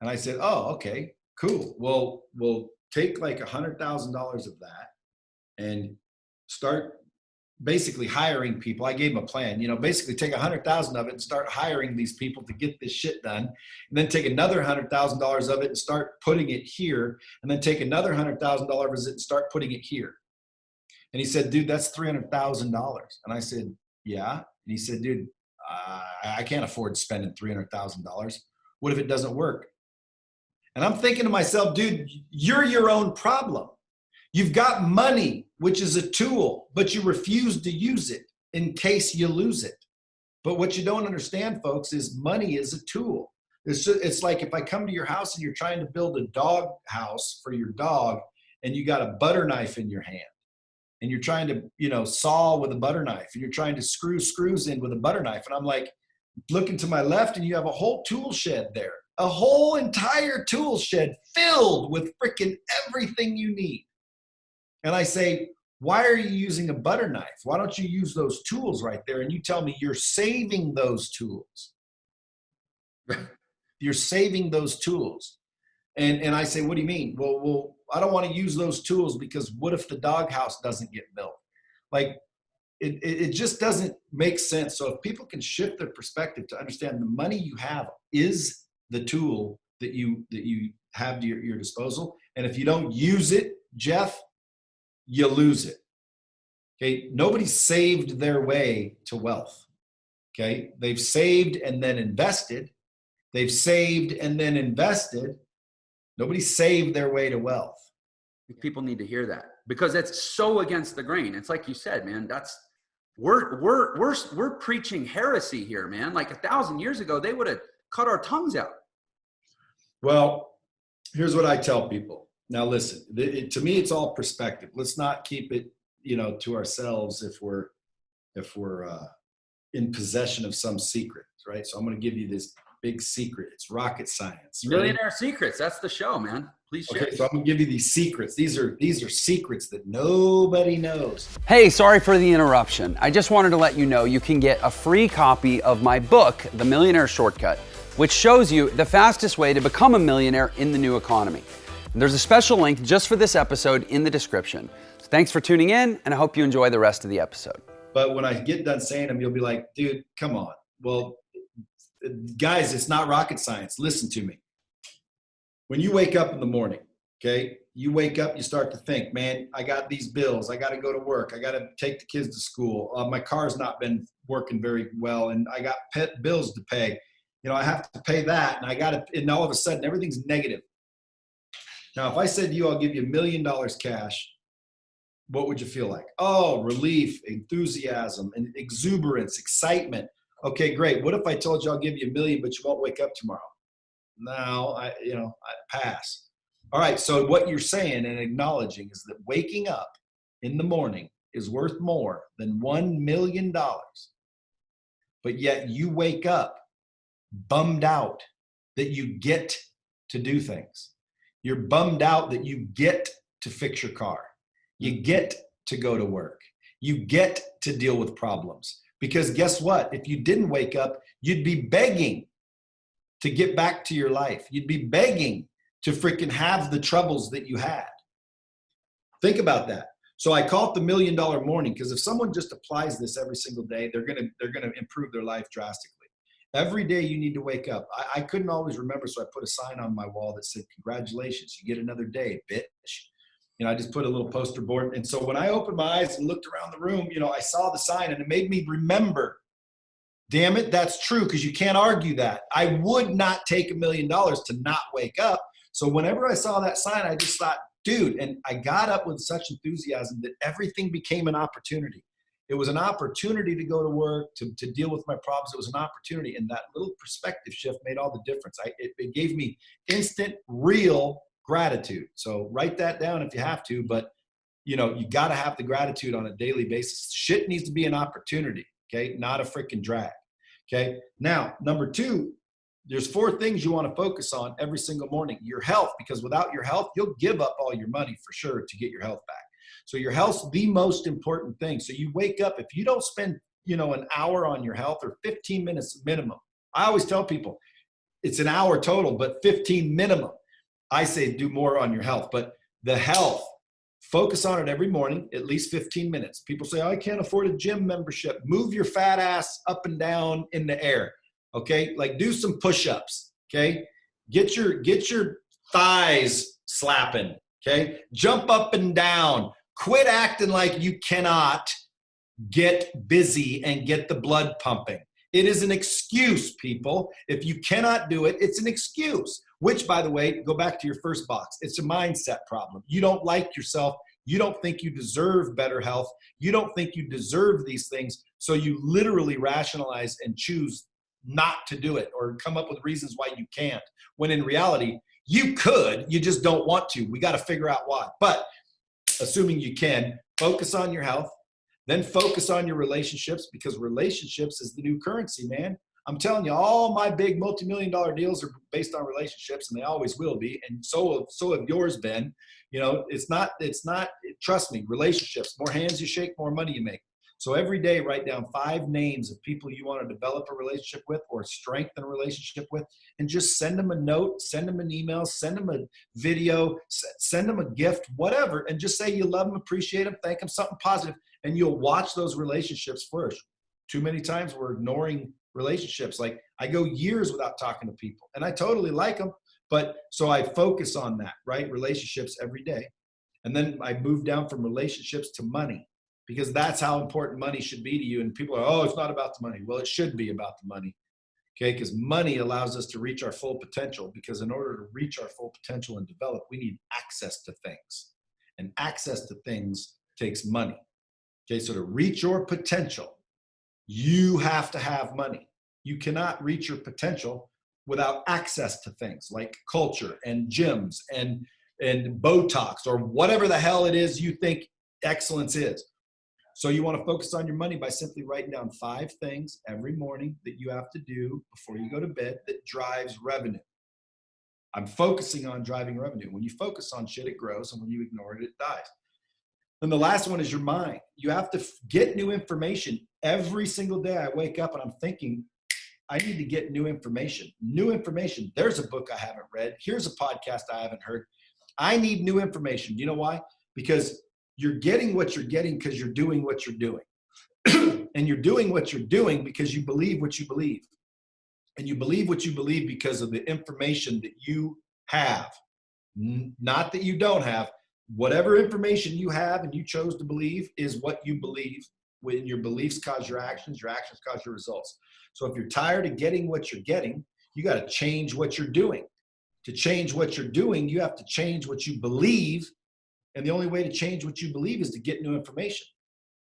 And I said, oh, okay, cool. Well, we'll take like $100,000 of that and start basically hiring people. I gave him a plan, you know, basically take 100,000 of it and start hiring these people to get this shit done. And then take another $100,000 of it and start putting it here. And then take another $100,000 of it and start putting it here. And he said, dude, that's $300,000. And I said, yeah. And he said, dude, I can't afford spending $300,000. What if it doesn't work? And I'm thinking to myself, dude, you're your own problem. You've got money, which is a tool, but you refuse to use it in case you lose it. But what you don't understand, folks, is money is a tool. It's like if I come to your house and you're trying to build a dog house for your dog and you got a butter knife in your hand and you're trying to, you know, saw with a butter knife and you're trying to screw screws in with a butter knife. And I'm like, looking to my left and you have a whole tool shed there, a whole entire tool shed filled with freaking everything you need. And I say, why are you using a butter knife? Why don't you use those tools right there? And you tell me you're saving those tools. You're saving those tools. And I say, what do you mean? Well, I don't want to use those tools because what if the doghouse doesn't get built? Like, it just doesn't make sense. So if people can shift their perspective to understand the money you have is the tool that you have to your disposal. And if you don't use it, Jeff, you lose it. Okay. Nobody saved their way to wealth. Okay. They've saved and then invested. They've saved and then invested. Nobody saved their way to wealth. People need to hear that because it's so against the grain. It's like you said, man, we're preaching heresy here, man. Like 1,000 years ago, they would have cut our tongues out. Well, here's what I tell people. Now, listen, to me, it's all perspective. Let's not keep it, you know, to ourselves if we're in possession of some secret, right? So I'm going to give you this big secret. It's rocket science. Right? Millionaire Secrets. That's the show, man. Please share. Okay, so I'm going to give you these secrets. These are secrets that nobody knows. Hey, sorry for the interruption. I just wanted to let you know you can get a free copy of my book, The Millionaire Shortcut, which shows you the fastest way to become a millionaire in the new economy. And there's a special link just for this episode in the description. So thanks for tuning in, and I hope you enjoy the rest of the episode. But when I get done saying them, you'll be like, dude, come on. Well, guys, it's not rocket science. Listen to me. When you wake up in the morning, okay, you wake up, you start to think, man, I got these bills. I got to go to work. I got to take the kids to school. My car's not been working very well, and I got pet bills to pay. You know, I have to pay that, and I got to, and all of a sudden, everything's negative. Now, if I said to you, I'll give you $1 million cash, what would you feel like? Oh, relief, enthusiasm, and exuberance, excitement. Okay, great. What if I told you I'll give you $1 million, but you won't wake up tomorrow? No, I pass. All right, so what you're saying and acknowledging is that waking up in the morning is worth more than $1 million, but yet you wake up bummed out that you get to do things. You're bummed out that you get to fix your car. You get to go to work. You get to deal with problems. Because guess what? If you didn't wake up, you'd be begging to get back to your life. You'd be begging to freaking have the troubles that you had. Think about that. So I call it the $1 million morning, because if someone just applies this every single day, they're gonna improve their life drastically. Every day you need to wake up. I couldn't always remember, so I put a sign on my wall that said, congratulations, you get another day, bitch. You know, I just put a little poster board. And so when I opened my eyes and looked around the room, you know, I saw the sign, and it made me remember, damn it, that's true, because you can't argue that. I would not take $1 million to not wake up. So whenever I saw that sign, I just thought, dude, and I got up with such enthusiasm that everything became an opportunity. It was an opportunity to go to work, to deal with my problems. It was an opportunity, and that little perspective shift made all the difference. It gave me instant, real gratitude. So write that down if you have to, but you know, you got to have the gratitude on a daily basis. Shit needs to be an opportunity, okay? Not a freaking drag, okay? Now, number 2, there's 4 things you want to focus on every single morning. Your health, because without your health, you'll give up all your money for sure to get your health back. So your health's the most important thing. So you wake up, if you don't spend, you know, an hour on your health, or 15 minutes minimum. I always tell people it's an hour total, but 15 minimum. I say do more on your health, but the health, focus on it every morning, at least 15 minutes. People say, oh, I can't afford a gym membership. Move your fat ass up and down in the air. Okay. Like do some push-ups. Okay. Get your thighs slapping. Okay. Jump up and down. Quit acting like you cannot get busy and get the blood pumping. It is an excuse, people. If you cannot do it, it's an excuse. Which, by the way, go back to your first box. It's a mindset problem. You don't like yourself. You don't think you deserve better health. You don't think you deserve these things. So you literally rationalize and choose not to do it, or come up with reasons why you can't. When in reality, you could, you just don't want to. We got to figure out why. But assuming you can, focus on your health, then focus on your relationships, because relationships is the new currency, man. I'm telling you, all my big multi-million-dollar deals are based on relationships, and they always will be. And so have yours been. You know, it's not, trust me, relationships, more hands you shake, more money you make. So every day, write down 5 names of people you want to develop a relationship with or strengthen a relationship with, and just send them a note, send them an email, send them a video, send them a gift, whatever, and just say you love them, appreciate them, thank them, something positive, and you'll watch those relationships flourish. Too many times we're ignoring relationships. Like I go years without talking to people, and I totally like them, but so I focus on that, right? Relationships every day. And then I move down from relationships to money, because that's how important money should be to you. And people are, oh, it's not about the money. Well, it should be about the money, okay? Because money allows us to reach our full potential, because in order to reach our full potential and develop, we need access to things. And access to things takes money, okay? So to reach your potential, you have to have money. You cannot reach your potential without access to things like culture and gyms and Botox or whatever the hell it is you think excellence is. So you want to focus on your money by simply writing down 5 things every morning that you have to do before you go to bed that drives revenue. I'm focusing on driving revenue. When you focus on shit, it grows, and when you ignore it, it dies. Then the last one is your mind. You have to get new information. Every single day I wake up and I'm thinking, I need to get new information. New information. There's a book I haven't read. Here's a podcast I haven't heard. I need new information. Do you know why? Because you're getting what you're getting because you're doing what you're doing. And you're doing what you're doing because you believe what you believe. And you believe what you believe because of the information that you have. Not that you don't have. Whatever information you have and you chose to believe is what you believe. When your beliefs cause your actions cause your results. So if you're tired of getting what you're getting, you got to change what you're doing. To change what you're doing, you have to change what you believe. And the only way to change what you believe is to get new information.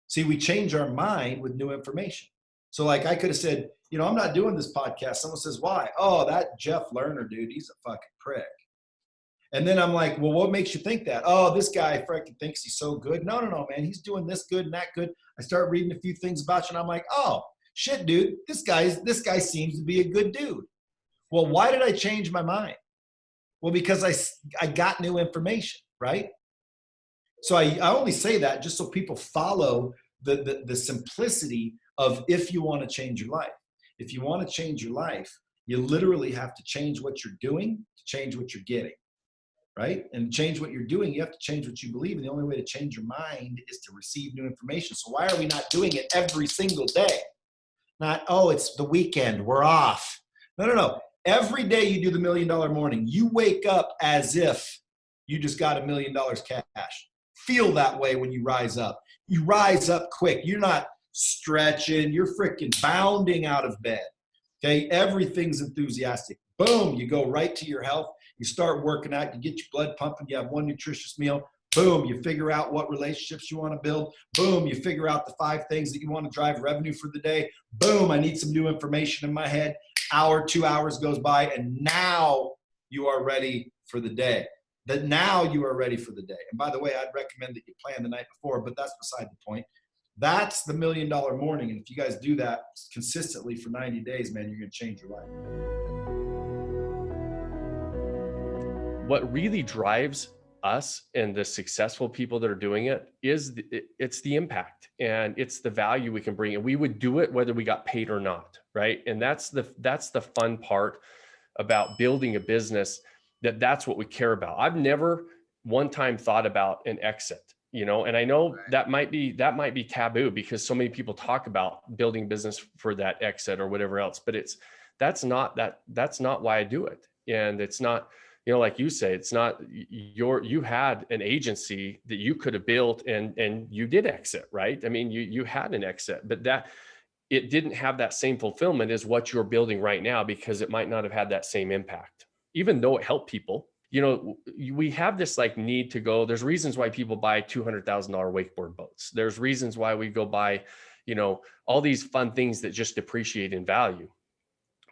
See, we change our mind with new information. So like I could have said, you know, I'm not doing this podcast. Someone says, why? Oh, that Jeff Lerner dude, he's a fucking prick. And then I'm like, well, what makes you think that? Oh, this guy freaking thinks he's so good. No, man. He's doing this good and that good. I start reading a few things about you and I'm like, oh, shit, dude, this guy seems to be a good dude. Well, why did I change my mind? Well, because I got new information, right? So I only say that just so people follow the simplicity of if you want to change your life. If you want to change your life, you literally have to change what you're doing to change what you're getting, right? And to change what you're doing, you have to change what you believe. And the only way to change your mind is to receive new information. So why are we not doing it every single day? Not, oh, it's the weekend, we're off. No. Every day you do the $1 Million Morning, you wake up as if you just got $1 million cash. Feel that way when you rise up. You rise up quick. You're not stretching. You're freaking bounding out of bed. Okay. Everything's enthusiastic. Boom. You go right to your health. You start working out. You get your blood pumping. You have one nutritious meal. Boom. You figure out what relationships you want to build. Boom. You figure out the 5 things that you want to drive revenue for the day. Boom. I need some new information in my head. Hour, 2 hours goes by. And now you are ready for the day. That now you are ready for the day. And by the way, I'd recommend that you plan the night before, but that's beside the point. That's the $1 Million Morning. And if you guys do that consistently for 90 days, man, you're going to change your life. What really drives us and the successful people that are doing it is it's the impact and it's the value we can bring. And we would do it whether we got paid or not, right? And that's the fun part about building a business. That's what we care about. I've never one time thought about an exit, you know, and I know that might be taboo because so many people talk about building business for that exit or whatever else, but that's not why I do it. And it's not, you know, like you say, it's not you had an agency that you could have built and you did exit, right? I mean, you had an exit, but that it didn't have that same fulfillment as what you're building right now because it might not have had that same impact. Even though it helped people, you know, we have this like need to go, there's reasons why people buy $200,000 wakeboard boats. There's reasons why we go buy, you know, all these fun things that just depreciate in value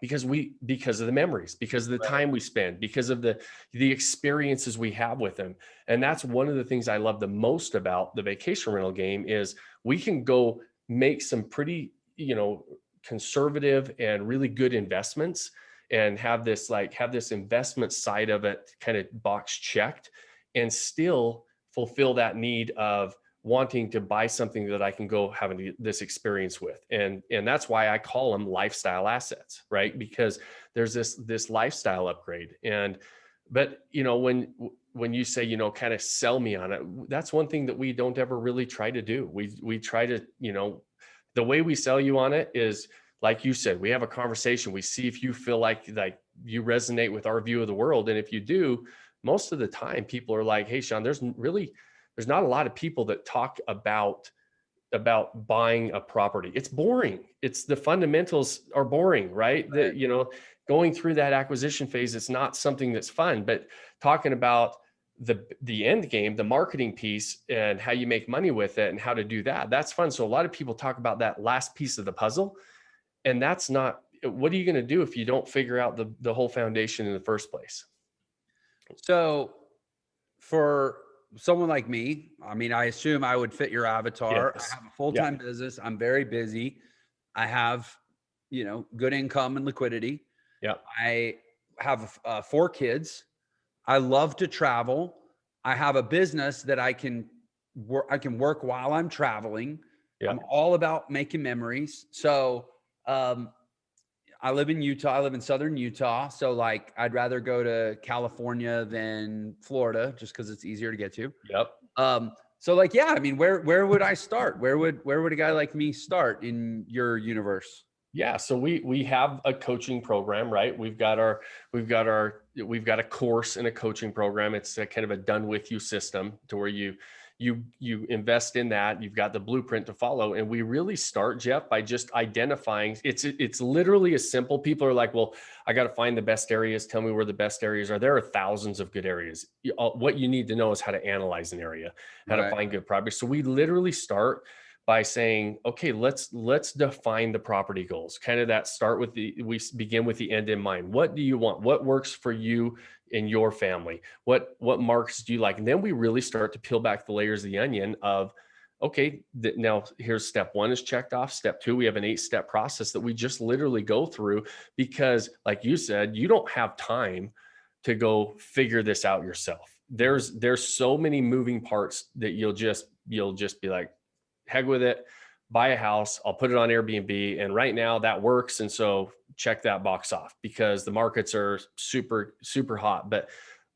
because of the memories, because of the time we spend, because of the experiences we have with them. And that's one of the things I love the most about the vacation rental game is we can go make some pretty, you know, conservative and really good investments and have this investment side of it kind of box checked and still fulfill that need of wanting to buy something that I can go have this experience with. And that's why I call them lifestyle assets, right? Because there's this lifestyle upgrade. But you know, when you say, you know, kind of sell me on it, that's one thing that we don't ever really try to do. We try to, you know, the way we sell you on it is, like you said, we have a conversation. We see if you feel like you resonate with our view of the world. And if you do, most of the time people are like, hey, Shawn, there's not a lot of people that talk about buying a property. It's boring. It's the fundamentals are boring, right? You know, going through that acquisition phase, it's not something that's fun, but talking about the end game, the marketing piece and how you make money with it and how to do that, that's fun. So a lot of people talk about that last piece of the puzzle. And that's not, what are you going to do if you don't figure out the whole foundation in the first place? So for someone like me, I mean, I assume I would fit your avatar. Yes. I have a full-time business. I'm very busy. I have, you know, good income and liquidity. Yeah. I have 4 kids. I love to travel. I have a business that I can work while I'm traveling. Yeah. I'm all about making memories. So I live in Utah. I live in Southern Utah. So like, I'd rather go to California than Florida just because it's easier to get to. Yep. So like, yeah, I mean, where would I start? Where would a guy like me start in your universe? Yeah. So we have a coaching program, right? We've got a course and a coaching program. It's a kind of a done with you system to where you invest in that. You've got the blueprint to follow. And we really start, Jeff, by just identifying. It's literally as simple. People are like, well, I got to find the best areas. Tell me where the best areas are. There are thousands of good areas. What you need to know is how to analyze an area, how to find good properties. So we literally start by saying, okay, let's define the property goals. Kind of that we begin with the end in mind. What do you want? What works for you in your family? What markets do you like? And then we really start to peel back the layers of the onion of, okay, now here's step 1 is checked off. Step 2, we have an 8-step process that we just literally go through because, like you said, you don't have time to go figure this out yourself. There's so many moving parts that you'll just be like, heck with it, buy a house, I'll put it on Airbnb. And right now that works. And so check that box off because the markets are super, super hot, but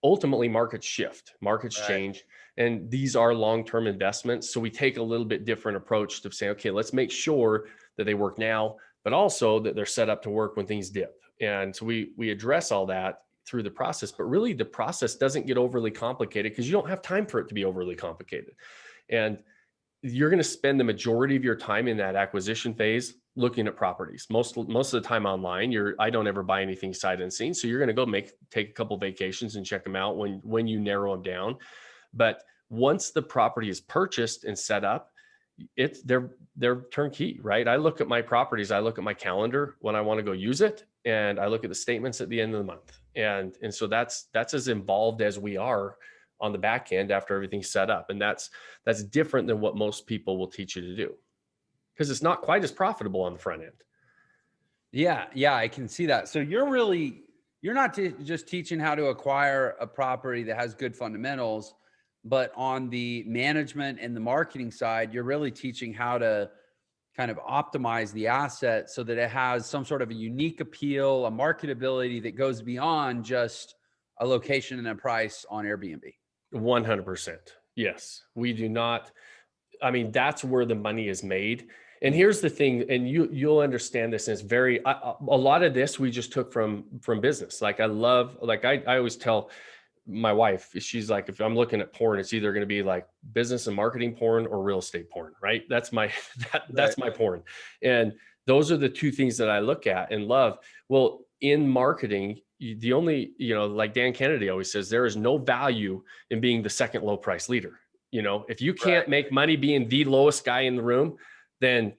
ultimately markets shift, markets change. And these are long-term investments. So we take a little bit different approach to say, okay, let's make sure that they work now, but also that they're set up to work when things dip. And so we address all that through the process, but really the process doesn't get overly complicated because you don't have time for it to be overly complicated. And you're going to spend the majority of your time in that acquisition phase looking at properties. Most of the time online, I don't ever buy anything sight unseen. So you're going to go take a couple vacations and check them out when you narrow them down. But once the property is purchased and set up, they're turnkey, right? I look at my properties, I look at my calendar when I want to go use it, and I look at the statements at the end of the month. And so that's as involved as we are on the back end after everything's set up. And that's different than what most people will teach you to do because it's not quite as profitable on the front end. Yeah. I can see that. So you're not just teaching how to acquire a property that has good fundamentals, but on the management and the marketing side, you're really teaching how to kind of optimize the asset so that it has some sort of a unique appeal, a marketability that goes beyond just a location and a price on Airbnb. 100%. Yes, we do not. I mean, that's where the money is made. And here's the thing, and you'll understand this. And it's a lot of this we just took from business. Like I always tell my wife, she's like, if I'm looking at porn, it's either going to be like business and marketing porn or real estate porn, right? That's my porn. And those are the two things that I look at and love. Well, in marketing, the only, like Dan Kennedy always says, there is no value in being the second low price leader. If you can't make money being the lowest guy in the room, then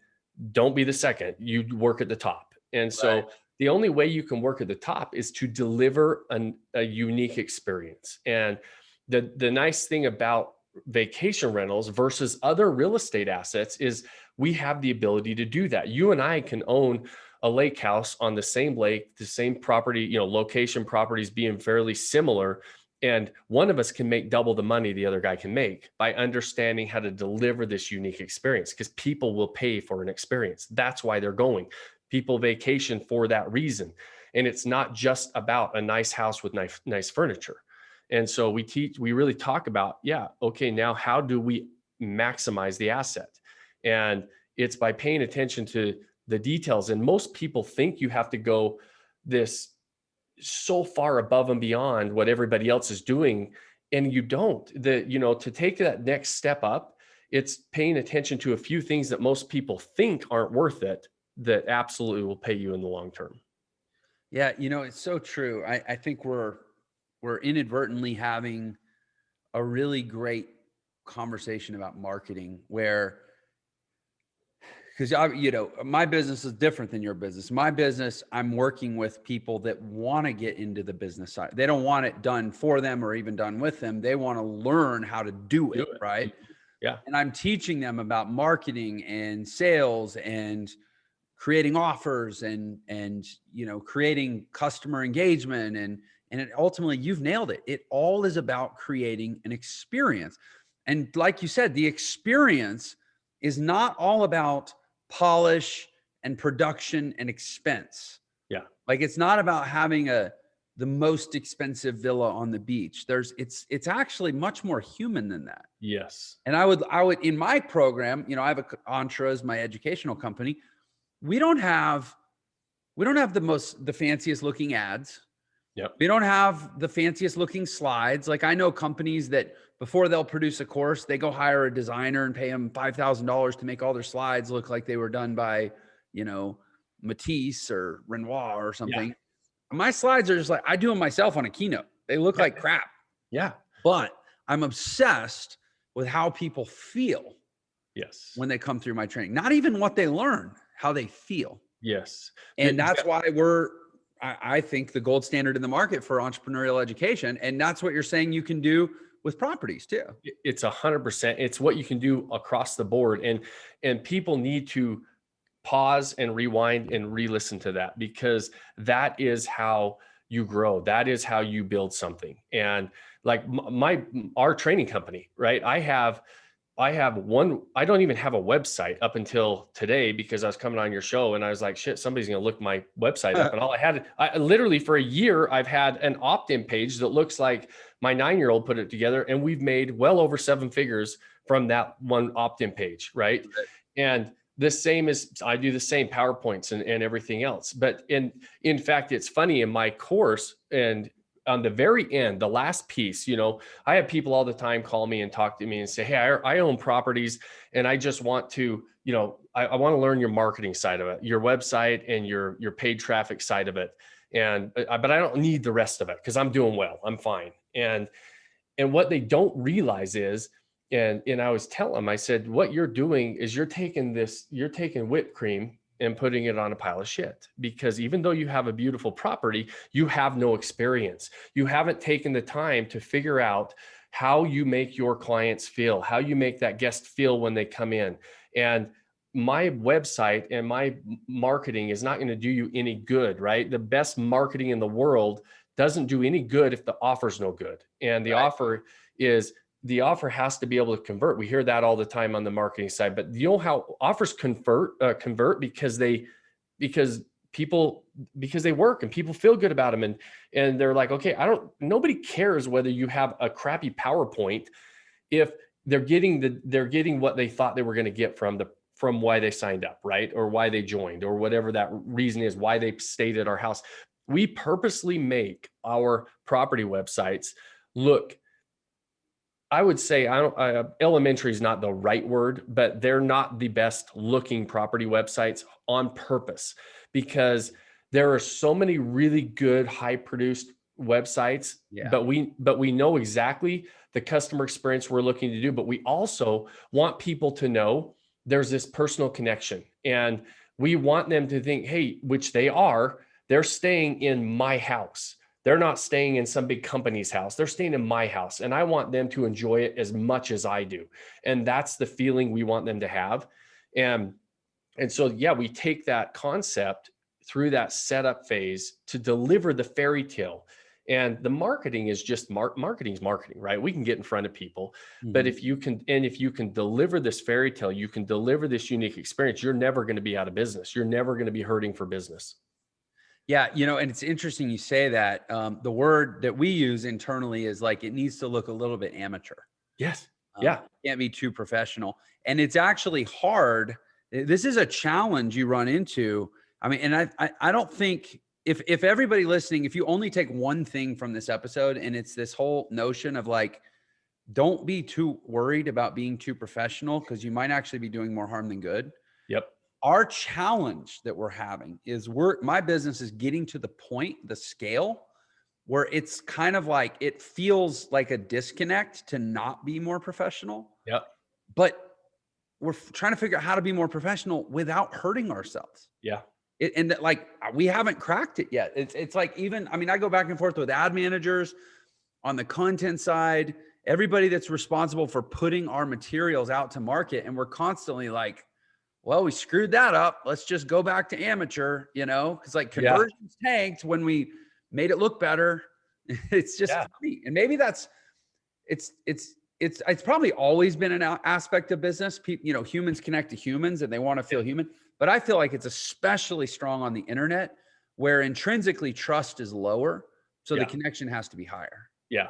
don't be the second. You work at the top. And so the only way you can work at the top is to deliver a unique experience. And the nice thing about vacation rentals versus other real estate assets is we have the ability to do that. You and I can own a lake house on the same lake, the same property, location properties being fairly similar. And one of us can make double the money the other guy can make by understanding how to deliver this unique experience, because people will pay for an experience. That's why they're going. People vacation for that reason. And it's not just about a nice house with nice furniture. And so we really talk about, okay, now how do we maximize the asset? And it's by paying attention to the details. And most people think you have to go this so far above and beyond what everybody else is doing. And you don't. To take that next step up, it's paying attention to a few things that most people think aren't worth it that absolutely will pay you in the long term. Yeah, it's so true. I think we're inadvertently having a really great conversation about marketing where, because my business is different than your business. My business, I'm working with people that want to get into the business side. They don't want it done for them or even done with them. They want to learn how to do it, right? Yeah. And I'm teaching them about marketing and sales and creating offers and creating customer engagement and ultimately you've nailed it. It all is about creating an experience. And like you said, the experience is not all about polish and production and expense. Yeah. Like, it's not about having the most expensive villa on the beach. It's actually much more human than that. Yes. And I would, in my program, I have Entre as my educational company. We don't have the fanciest looking ads. Yep. We don't have the fanciest looking slides. Like, I know companies that before they'll produce a course, they go hire a designer and pay them $5,000 to make all their slides look like they were done by, Matisse or Renoir or something. Yeah. My slides are just like, I do them myself on a keynote. They look like crap. Yeah. But I'm obsessed with how people feel. Yes. When they come through my training, not even what they learn, how they feel. Yes. And that's why I think the gold standard in the market for entrepreneurial education. And that's what you're saying you can do with properties too. It's 100%. It's what you can do across the board. And people need to pause and rewind and re-listen to that, because that is how you grow. That is how you build something. And like our training company, right? I don't even have a website up until today, because I was coming on your show and I was like, shit, somebody's going to look my website up. And all I literally for a year, I've had an opt-in page that looks like my 9-year-old put it together. And we've made well over 7 figures from that one opt-in page. Right. And the same is, I do the same PowerPoints and everything else. But in fact, it's funny, in my course, and on the very end, the last piece, I have people all the time call me and talk to me and say, hey, I own properties and I just want to, I want to learn your marketing side of it, your website and your paid traffic side of it. But I don't need the rest of it because I'm doing well. I'm fine. And what they don't realize is, and I was telling them, I said, what you're doing is you're taking whipped cream and putting it on a pile of shit, because even though you have a beautiful property, you have no experience. You haven't taken the time to figure out how you make your clients feel, how you make that guest feel when they come in. And my website and my marketing is not going to do you any good, right? The best marketing in the world doesn't do any good if the offer's no good. And the offer has to be able to convert. We hear that all the time on the marketing side, but you know how offers convert because they work and people feel good about them. And they're like, okay, nobody cares whether you have a crappy PowerPoint if they're getting what they thought they were going to get from why they signed up, right? Or why they joined, or whatever that reason is, why they stayed at our house. We purposely make our property websites look, I would say, elementary is not the right word, but they're not the best looking property websites on purpose, because there are so many really good, high produced websites, but we know exactly the customer experience we're looking to do. But we also want people to know there's this personal connection, and we want them to think, hey, which they're staying in my house. They're not staying in some big company's house. They're staying in my house, and I want them to enjoy it as much as I do. And that's the feeling we want them to have. And so, we take that concept through that setup phase to deliver the fairy tale. And the marketing is just marketing's marketing, right? We can get in front of people, but if you can deliver this fairy tale, you can deliver this unique experience, you're never going to be out of business. You're never going to be hurting for business. Yeah. And it's interesting you say that. The word that we use internally is like, it needs to look a little bit amateur. Yes. It can't be too professional. And it's actually hard. This is a challenge you run into. I mean, and I don't think if everybody listening, if you only take one thing from this episode, and it's this whole notion of like, don't be too worried about being too professional, because you might actually be doing more harm than good. Yep. Our challenge that we're having is my business is getting to the point, the scale, where it's kind of like, it feels like a disconnect to not be more professional. Yep. But we're trying to figure out how to be more professional without hurting ourselves. Yeah. We haven't cracked it yet. It's like, I go back and forth with ad managers on the content side, everybody that's responsible for putting our materials out to market. And we're constantly like, well, we screwed that up. Let's just go back to amateur, because like conversions tanked when we made it look better. It's just funny. And maybe it's probably always been an aspect of business. People, humans connect to humans and they want to feel human. But I feel like it's especially strong on the internet, where intrinsically trust is lower. So Yeah. the connection has to be higher. Yeah.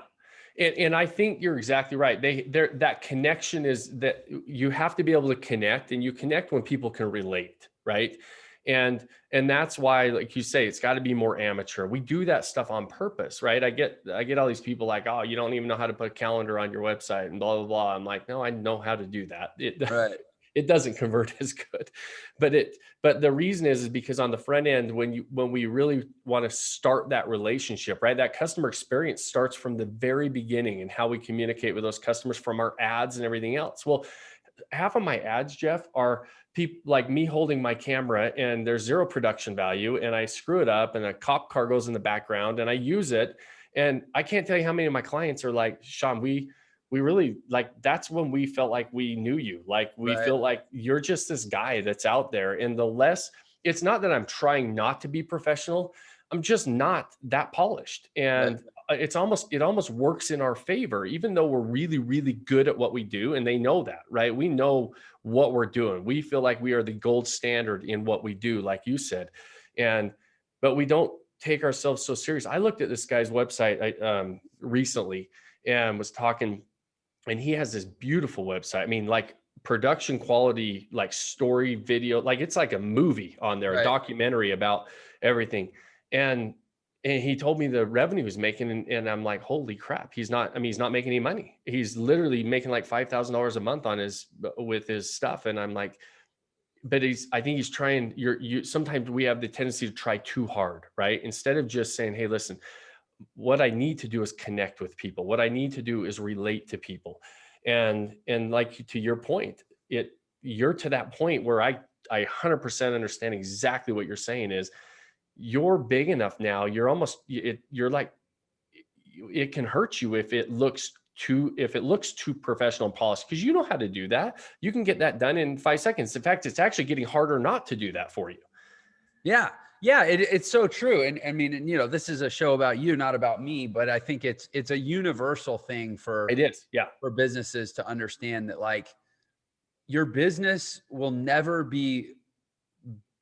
And I think you're exactly right. That connection is that you have to be able to connect, and you connect when people can relate, right? And that's why, like you say, it's got to be more amateur. We do that stuff on purpose, right? I get all these people like, oh, you don't even know how to put a calendar on your website and blah, blah, blah. I'm like, no, I know how to do that. Right. It doesn't convert as good, but the reason is because on the front end, when we really want to start that relationship, right? That customer experience starts from the very beginning and how we communicate with those customers from our ads and everything else. Well, half of my ads, Jeff, are people like me holding my camera and there's zero production value and I screw it up and a cop car goes in the background and I use it. And I can't tell you how many of my clients are like, Shawn, we really like, that's when we felt like we knew you. Like we feel like you're just this guy that's out there. And it's not that I'm trying not to be professional. I'm just not that polished. And it almost works in our favor, even though we're really, really good at what we do. And they know that, right? We know what we're doing. We feel like we are the gold standard in what we do, like you said. But we don't take ourselves so serious. I looked at this guy's website recently and was talking, and he has this beautiful website. I mean, like production quality, like story video, like it's like a movie on there, a documentary about everything. And he told me the revenue he's making, and I'm like, holy crap, he's not making any money. He's literally making like $5,000 a month with his stuff. And I'm like, but I think he's trying, sometimes we have the tendency to try too hard, right? Instead of just saying, hey, listen, what I need to do is connect with people. What I need to do is relate to people. And like to your point, you're to that point where I 100% understand exactly what you're saying is you're big enough now. You're like, it can hurt you if it looks too professional and polished, because you know how to do that. You can get that done in 5 seconds. In fact, it's actually getting harder not to do that for you. Yeah. Yeah. It's so true. And I mean, this is a show about you, not about me, but I think it's a universal thing for businesses to understand that, like, your business will never be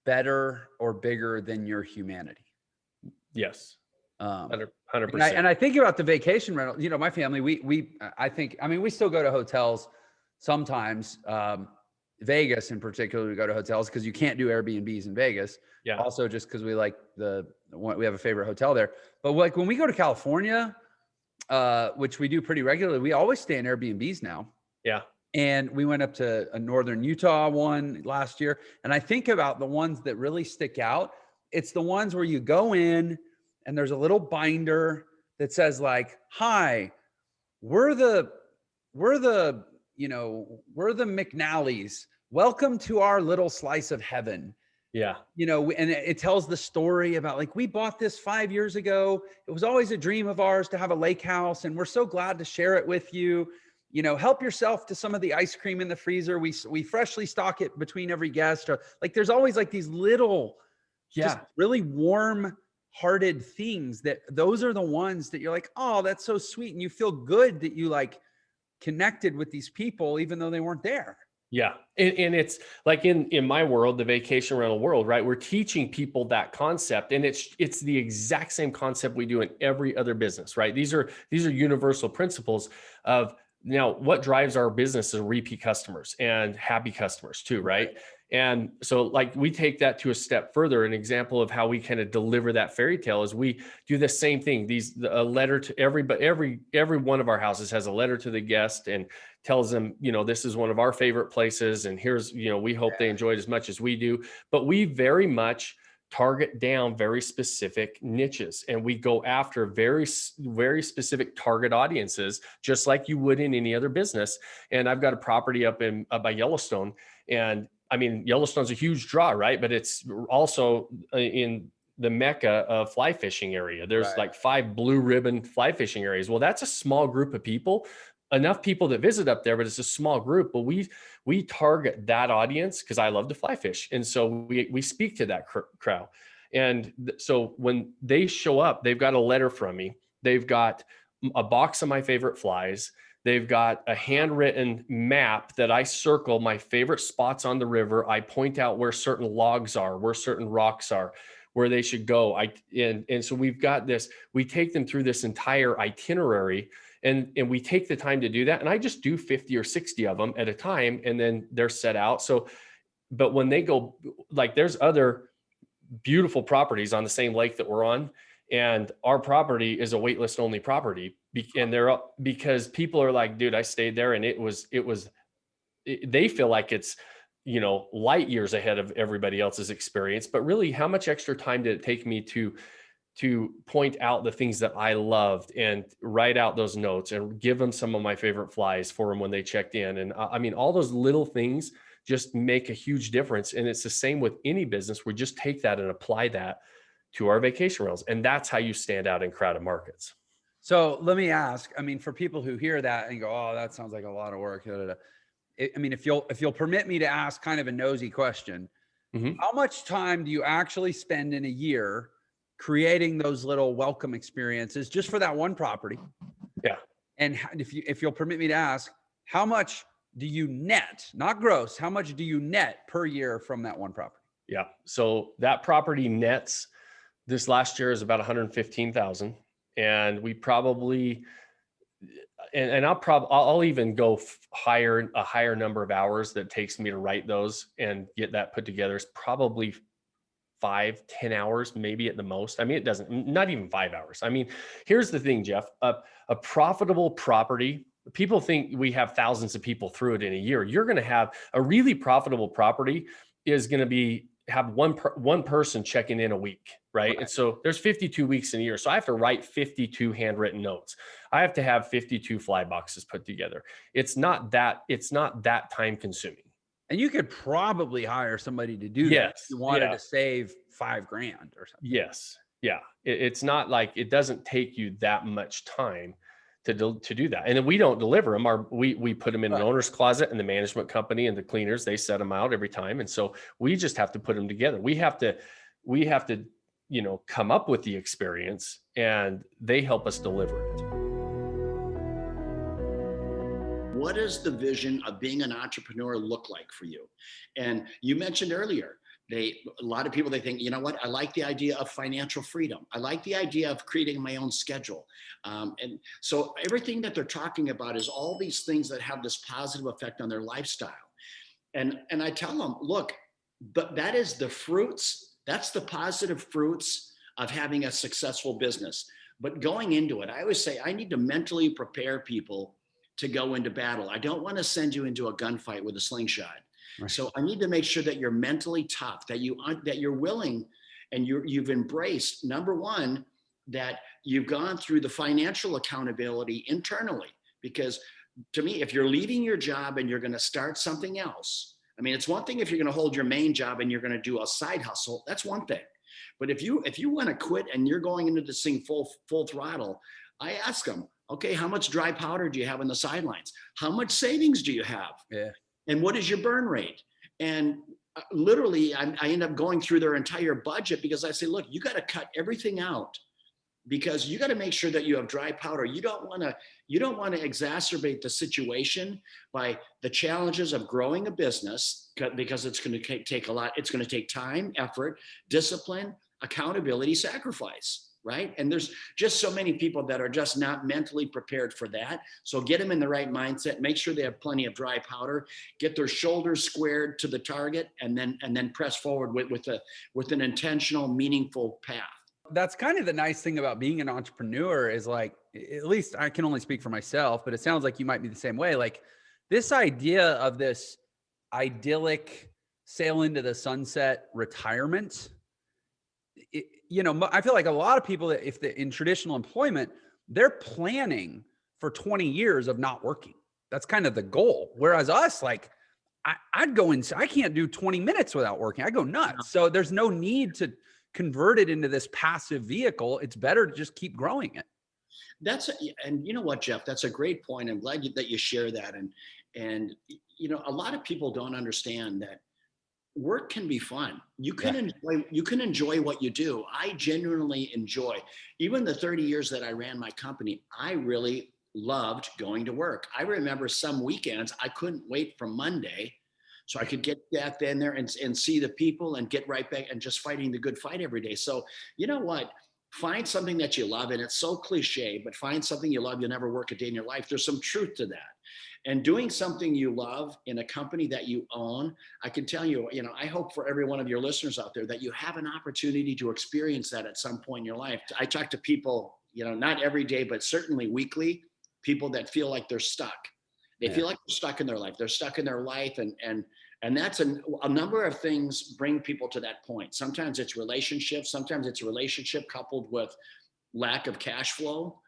better or bigger than your humanity. Yes. 100%. And I think about the vacation rental, my family, we still go to hotels sometimes, Vegas in particular, we go to hotels because you can't do Airbnbs in Vegas. Yeah. Also just because we like we have a favorite hotel there. But like when we go to California, which we do pretty regularly, we always stay in Airbnbs now. Yeah. And we went up to a northern Utah one last year. And I think about the ones that really stick out. It's the ones where you go in and there's a little binder that says like, hi, we're the McNallys. Welcome to our little slice of heaven. Yeah. And it tells the story about, like, we bought this 5 years ago. It was always a dream of ours to have a lake house, and we're so glad to share it with you. Help yourself to some of the ice cream in the freezer. We freshly stock it between every guest. Or like, there's always like these little, just really warm hearted things those are the ones that you're like, oh, that's so sweet. And you feel good that you like connected with these people, even though they weren't there. Yeah. And it's like in my world, the vacation rental world, right? We're teaching people that concept, and it's the exact same concept we do in every other business, right? These are universal principles of, now what drives our business is repeat customers and happy customers too, right? And so like we take that to a step further. An example of how we kind of deliver that fairy tale is we do the same thing. A letter to every one of our houses has a letter to the guest and tells them, this is one of our favorite places. And here's, we hope they enjoy it as much as we do. But we very much target down very specific niches, and we go after very, very specific target audiences, just like you would in any other business. And I've got a property up by Yellowstone, and I mean, Yellowstone's a huge draw, right? But it's also in the mecca of fly fishing area. There's like 5 blue ribbon fly fishing areas. Well, that's a small group of people, enough people that visit up there, but it's a small group. But we target that audience because I love to fly fish. And so we speak to that crowd. And so when they show up, they've got a letter from me. They've got a box of my favorite flies. They've got a handwritten map that I circle my favorite spots on the river. I point out where certain logs are, where certain rocks are. where they should go. And so we've got this, we take them through this entire itinerary, and we take the time to do that. And I just do 50 or 60 of them at a time, and then they're set out. So, but when they go, like, there's other beautiful properties on the same lake that we're on, and our property is a waitlist only property. And they're up because people are like, dude, I stayed there and they feel like it's, light years ahead of everybody else's experience. But really, how much extra time did it take me to point out the things that I loved and write out those notes and give them some of my favorite flies for them when they checked in? And I mean, all those little things just make a huge difference. And it's the same with any business. We just take that and apply that to our vacation rentals. And that's how you stand out in crowded markets. So let me ask, I mean, for people who hear that and go, oh, that sounds like a lot of work. I mean, if you'll permit me to ask kind of a nosy question, how much time do you actually spend in a year creating those little welcome experiences just for that one property? Yeah. And if you'll permit me to ask, how much do you net, not gross, how much do you net per year from that one property? Yeah. So that property nets this last year is about 115,000. And we probably, and I'll even go a higher number of hours that it takes me to write those and get that put together. Is probably 5-10 hours, maybe at the most. I mean, not even 5 hours. I mean, here's the thing, Jeff, a profitable property, people think we have thousands of people through it in a year. You're going to have a really profitable property is going to have one person checking in a week, right? And so there's 52 weeks in a year. So I have to write 52 handwritten notes. I have to have 52 fly boxes put together. It's not that time consuming. And you could probably hire somebody to do that if you wanted to save $5,000 or something. Yes. Yeah. It's not like, it doesn't take you that much time to do that. And then we don't deliver them. We put them in an owner's closet, and the management company and the cleaners, they set them out every time. And so we just have to put them together. We have to, come up with the experience, and they help us deliver it. What does the vision of being an entrepreneur look like for you? And you mentioned earlier, a lot of people, they think, you know what, I like the idea of financial freedom. I like the idea of creating my own schedule. And so everything that they're talking about is all these things that have this positive effect on their lifestyle. And I tell them, look, but that is the fruits, that's the positive fruits of having a successful business. But going into it, I always say, I need to mentally prepare people to go into battle. I don't want to send you into a gunfight with a slingshot. Right. So I need to make sure that you're mentally tough, that you're willing, and you've embraced, number one, that you've gone through the financial accountability internally. Because to me, if you're leaving your job and you're going to start something else, I mean, it's one thing if you're going to hold your main job and you're going to do a side hustle, that's one thing. But if you want to quit and you're going into this thing full throttle, I ask them, okay, how much dry powder do you have on the sidelines? How much savings do you have? Yeah. And what is your burn rate? And literally, I end up going through their entire budget, because I say, look, you got to cut everything out, because you got to make sure that you have dry powder. You don't want to exacerbate the situation by the challenges of growing a business, because it's going to take a lot. It's going to take time, effort, discipline, accountability, sacrifice. Right. And there's just so many people that are just not mentally prepared for that. So get them in the right mindset, make sure they have plenty of dry powder, get their shoulders squared to the target, and then press forward with an intentional, meaningful path. That's kind of the nice thing about being an entrepreneur is, like, at least I can only speak for myself, but it sounds like you might be the same way. Like, this idea of this idyllic sail into the sunset retirement, I feel like a lot of people that in traditional employment, they're planning for 20 years of not working. That's kind of the goal. Whereas us, like, I'd go in, I can't do 20 minutes without working. I go nuts. So there's no need to convert it into this passive vehicle. It's better to just keep growing it. And you know what, Jeff, that's a great point. I'm glad that you share that. And a lot of people don't understand that work can be fun. You can enjoy what you do. I genuinely enjoy, even the 30 years that I ran my company, I really loved going to work. I remember some weekends, I couldn't wait for Monday So I could get back in there and see the people and get right back and just fighting the good fight every day. So you know what? Find something that you love. And it's so cliche, but find something you love. You'll never work a day in your life. There's some truth to that. And doing something you love in a company that you own, I can tell you, I hope for every one of your listeners out there that you have an opportunity to experience that at some point in your life. I talk to people, not every day, but certainly weekly, people that feel like they're stuck. They feel like they're stuck in their life. They're stuck in their life. And that's a number of things bring people to that point. Sometimes it's relationships. Sometimes it's a relationship coupled with lack of cash flow.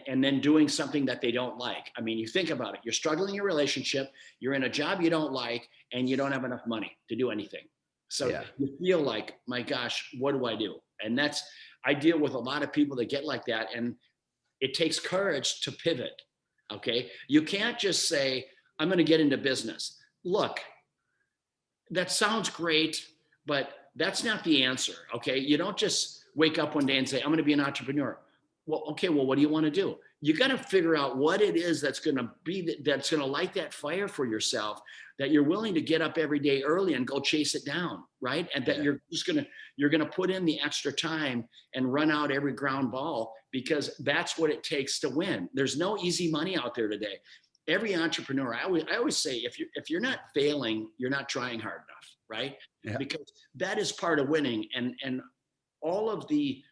And then doing something that they don't like. I mean, you think about it. You're struggling in your relationship. You're in a job you don't like, and you don't have enough money to do anything. So you feel like, my gosh, what do I do? And I deal with a lot of people that get like that. And it takes courage to pivot. Okay. You can't just say, I'm going to get into business. Look, that sounds great, but that's not the answer. Okay. You don't just wake up one day and say, I'm going to be an entrepreneur. Well, okay, what do you want to do? You got to figure out what it is that's going to light that fire for yourself, that you're willing to get up every day early and go chase it down, right? And that you're going to put in the extra time and run out every ground ball, because that's what it takes to win. There's no easy money out there today. Every entrepreneur, I always say, if you're not failing, you're not trying hard enough, right? Yeah. Because that is part of winning, and all of the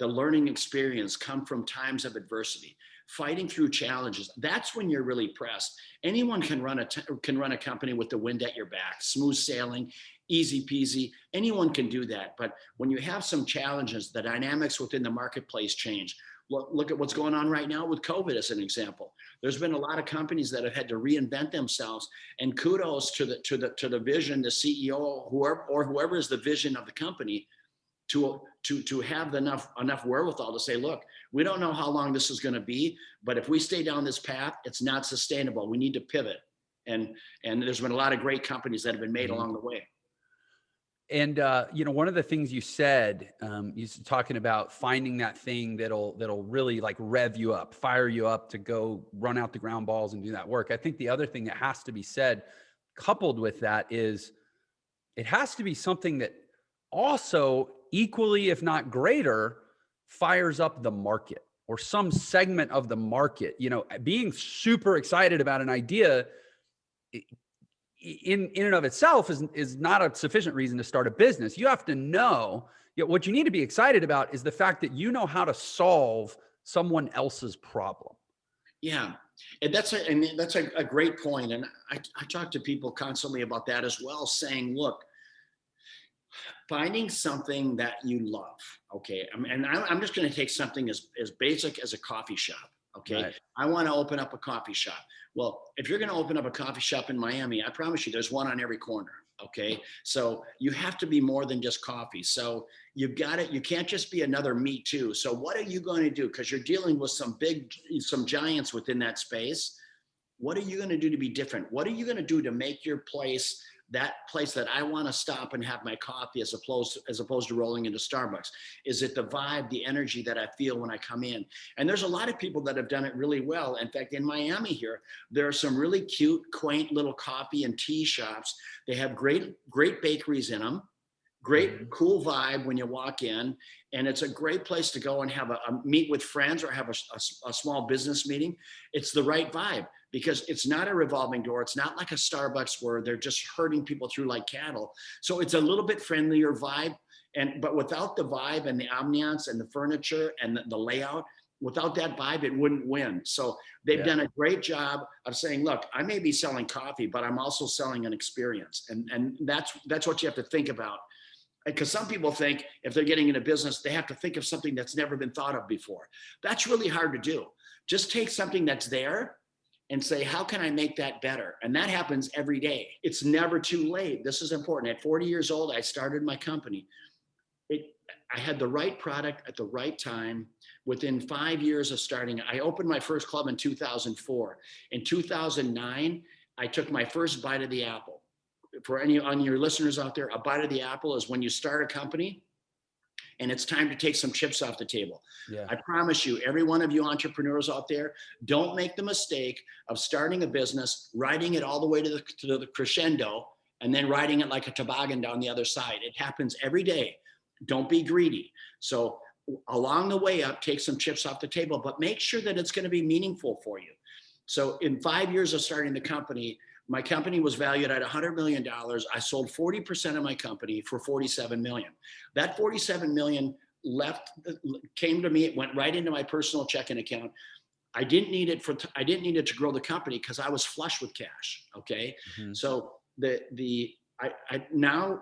learning experience come from times of adversity, fighting through challenges. That's when you're really pressed. Anyone can run a company with the wind at your back, smooth sailing, easy peasy. Anyone can do that. But when you have some challenges, the dynamics within the marketplace change. Look at what's going on right now with COVID as an example. There's been a lot of companies that have had to reinvent themselves, and kudos to the vision, the CEO, whoever is the vision of the company, to have enough wherewithal to say, look, we don't know how long this is going to be, but if we stay down this path, it's not sustainable. We need to pivot. And there's been a lot of great companies that have been made along the way. And one of the things you said, you're talking about finding that thing that'll really like rev you up, fire you up to go run out the ground balls and do that work. I think the other thing that has to be said, coupled with that, is it has to be something that also equally, if not greater, fires up the market or some segment of the market. Being super excited about an idea in and of itself is not a sufficient reason to start a business. You have to know, what you need to be excited about is the fact that you know how to solve someone else's problem. Yeah. And that's a great point. And I talk to people constantly about that as well, saying, look, finding something that you love. Okay. And I'm just going to take something as basic as a coffee shop. Okay. Right. I want to open up a coffee shop. Well, if you're going to open up a coffee shop in Miami, I promise you there's one on every corner. Okay. So you have to be more than just coffee. So you can't just be another Me Too. So what are you going to do? Because you're dealing with some giants within that space. What are you going to do to be different? What are you going to do to make your place that place that I want to stop and have my coffee as opposed to rolling into Starbucks? Is it the vibe, the energy that I feel when I come in? And there's a lot of people that have done it really well. In fact, in Miami here, there are some really cute, quaint little coffee and tea shops. They have great bakeries in them. Great, cool vibe when you walk in, and it's a great place to go and have a meet with friends or have a small business meeting. It's the right vibe because it's not a revolving door. It's not like a Starbucks where they're just herding people through like cattle. So it's a little bit friendlier vibe, but without the vibe and the ambiance and the furniture and the layout, without that vibe, it wouldn't win. So they've done a great job of saying, look, I may be selling coffee, but I'm also selling an experience, and that's what you have to think about. Because some people think if they're getting into business, they have to think of something that's never been thought of before. That's really hard to do. Just take something that's there and say, how can I make that better? And that happens every day. It's never too late. This is important. At 40 years old, I started my company. I had the right product at the right time. Within 5 years of starting, I opened my first club in 2004. In 2009, I took my first bite of the apple. For any on your listeners out there, a bite of the apple is when you start a company and it's time to take some chips off the table. Yeah. I promise you, every one of you entrepreneurs out there, don't make the mistake of starting a business, riding it all the way to the crescendo, and then riding it like a toboggan down the other side. It happens every day. Don't be greedy. So along the way up, take some chips off the table, but make sure that it's going to be meaningful for you. So in 5 years of starting the company, my company was valued at $100 million. I sold 40% of my company for $47 million. That $47 million came to me. It went right into my personal checking account. I didn't need it to grow the company because I was flush with cash. Okay. Mm-hmm. So now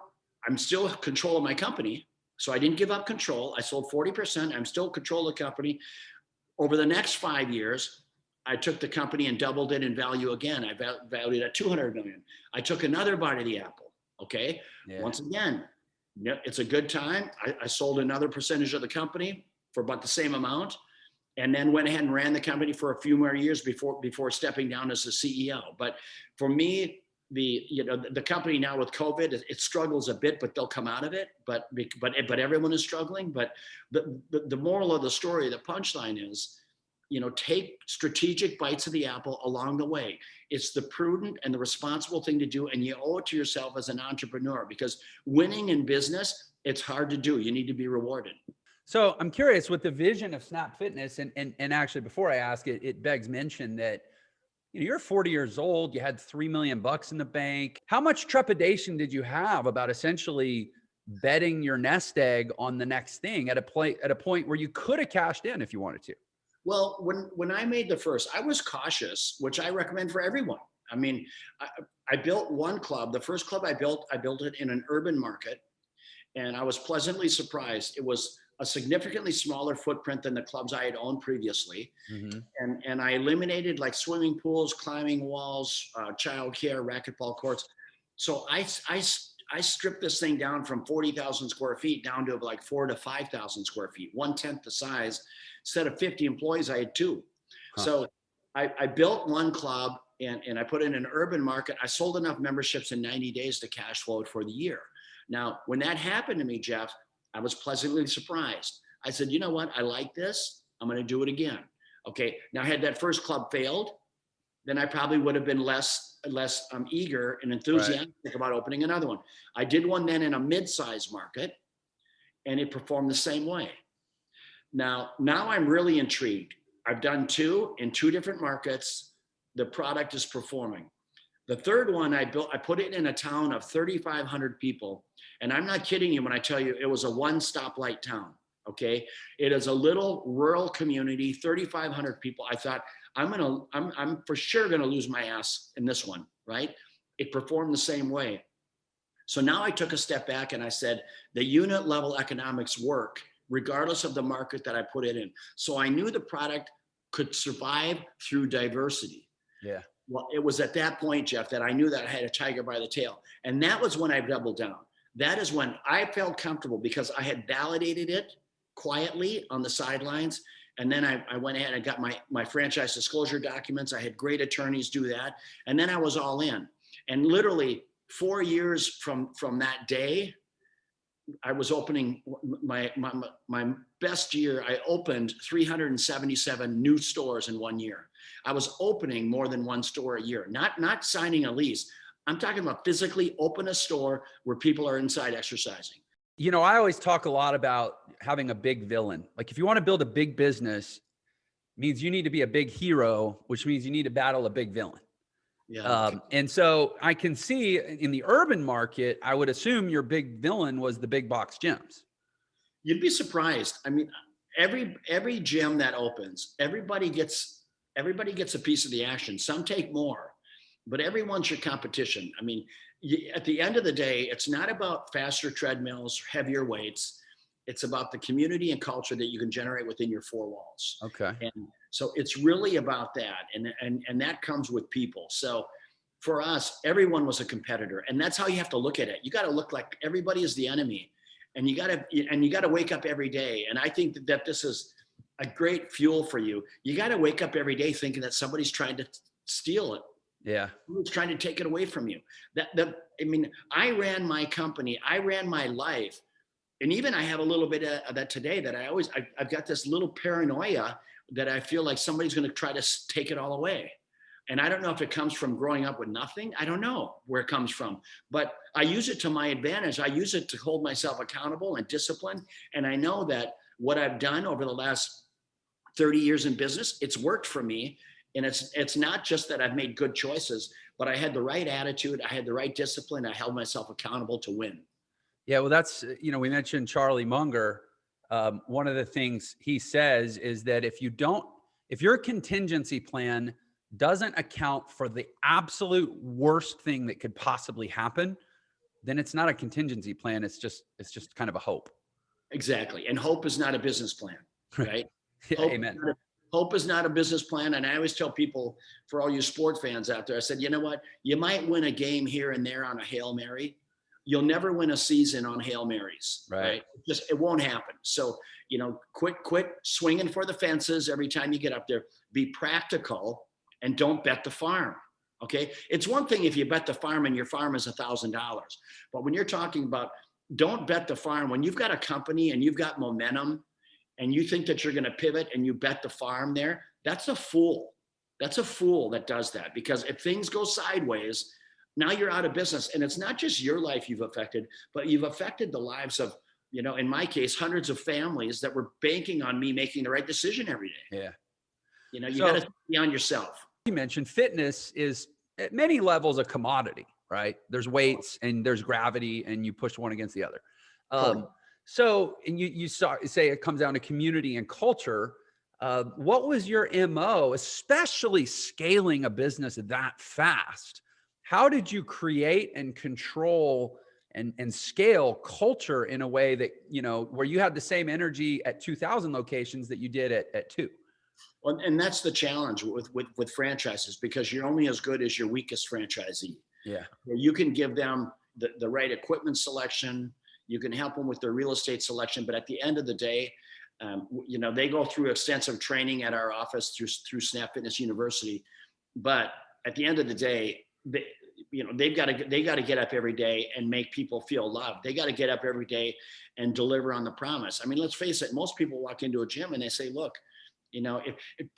I'm still in control of my company. So I didn't give up control. I sold 40%. I'm still in control of the company. Over the next 5 years, I took the company and doubled it in value again. I valued it at $200 million. I took another bite of the apple. Okay. Yeah. Once again, it's a good time. I sold another percentage of the company for about the same amount, and then went ahead and ran the company for a few more years before stepping down as the CEO. But for me, the company now with COVID, it struggles a bit, but they'll come out of it. But everyone is struggling. But the moral of the story, the punchline is, take strategic bites of the apple along the way. It's the prudent and the responsible thing to do. And you owe it to yourself as an entrepreneur, because winning in business, it's hard to do. You need to be rewarded. So I'm curious, with the vision of Snap Fitness, and actually before I ask it, it begs mention that you're 40 years old, you had $3 million in the bank. How much trepidation did you have about essentially betting your nest egg on the next thing at a point where you could have cashed in if you wanted to? Well, when I made the first, I was cautious, which I recommend for everyone. I mean, I built one club. The first club I built it in an urban market, and I was pleasantly surprised. It was a significantly smaller footprint than the clubs I had owned previously. Mm-hmm. And I eliminated like swimming pools, climbing walls, childcare, racquetball courts. So I stripped this thing down from 40,000 square feet down to like 4,000 to 5,000 square feet, 1/10 the size. Instead of 50 employees, I had 2. Huh. So I built one club and I put it in an urban market. I sold enough memberships in 90 days to cash flow it for the year. Now, when that happened to me, Jeff, I was pleasantly surprised. I said, you know what? I like this. I'm going to do it again. Okay. Now, had that first club failed, then I probably would have been less eager and enthusiastic about opening another one. I did one then in a mid-sized market, and it performed the same way. Now I'm really intrigued. I've done 2 in 2 different markets. The product is performing. The third one I put it in a town of 3,500 people. And I'm not kidding you when I tell you it was a 1 stoplight town. Okay. It is a little rural community, 3,500 people. I thought I'm for sure going to lose my ass in this one. Right. It performed the same way. So now I took a step back and I said, the unit level economics work regardless of the market that I put it in. So I knew the product could survive through diversity. Yeah. Well, it was at that point, Jeff, that I knew that I had a tiger by the tail. And that was when I doubled down. That is when I felt comfortable because I had validated it quietly on the sidelines. And then I went ahead and got my franchise disclosure documents. I had great attorneys do that. And then I was all in. And literally 4 years from that day, I was opening my best year. I opened 377 new stores in 1 year. I was opening more than 1 store a year, not signing a lease. I'm talking about physically open a store where people are inside exercising. I always talk a lot about having a big villain. Like if you want to build a big business, it means you need to be a big hero, which means you need to battle a big villain. Yeah. And so I can see in the urban market, I would assume your big villain was the big box gyms. You'd be surprised. I mean, every gym that opens, everybody gets a piece of the action. Some take more, but everyone's your competition. I mean, at the end of the day, it's not about faster treadmills, heavier weights. It's about the community and culture that you can generate within your 4 walls. Okay. And so it's really about that. And that comes with people. So for us, everyone was a competitor, and that's how you have to look at it. You got to look like everybody is the enemy, and you got to wake up every day. And I think that this is a great fuel for you. You got to wake up every day thinking that somebody's trying to steal it. Yeah. Somebody's trying to take it away from you. I ran my company. I ran my life And even I have a little bit of that today, that I've got this little paranoia that I feel like somebody's going to try to take it all away. And I don't know if it comes from growing up with nothing. I don't know where it comes from, but I use it to my advantage. I use it to hold myself accountable and discipline. And I know that what I've done over the last 30 years in business, it's worked for me. And it's not just that I've made good choices, but I had the right attitude. I had the right discipline. I held myself accountable to win. Yeah, well, that's, we mentioned Charlie Munger. One of the things he says is that if your contingency plan doesn't account for the absolute worst thing that could possibly happen, then it's not a contingency plan. It's just kind of a hope. Exactly. And hope is not a business plan, right? Yeah, amen. Hope is not a business plan. And I always tell people, for all you sport fans out there, I said, you know what? You might win a game here and there on a Hail Mary. You'll never win a season on Hail Marys, right? It won't happen. So, quit swinging for the fences every time you get up there. Be practical and don't bet the farm. Okay. It's one thing if you bet the farm and your farm is $1,000, but when you're talking about don't bet the farm, when you've got a company and you've got momentum and you think that you're going to pivot and you bet the farm there, that's a fool. That's a fool that does that, because if things go sideways, now you're out of business. And it's not just your life you've affected, but you've affected the lives of, in my case, hundreds of families that were banking on me making the right decision every day. Yeah. You got to be on yourself. You mentioned fitness is at many levels a commodity, right? There's weights and there's gravity, and you push one against the other. So, and you say it comes down to community and culture. What was your MO, especially scaling a business that fast? How did you create and control and scale culture in a way that, where you had the same energy at 2,000 locations that you did at 2? Well, and that's the challenge with franchises, because you're only as good as your weakest franchisee. Yeah. You can give them the right equipment selection. You can help them with their real estate selection. But at the end of the day, they go through extensive training at our office through Snap Fitness University. But at the end of the day, they got to get up every day and make people feel loved. They got to get up every day and deliver on the promise. I mean, let's face it. Most people walk into a gym and they say, look, if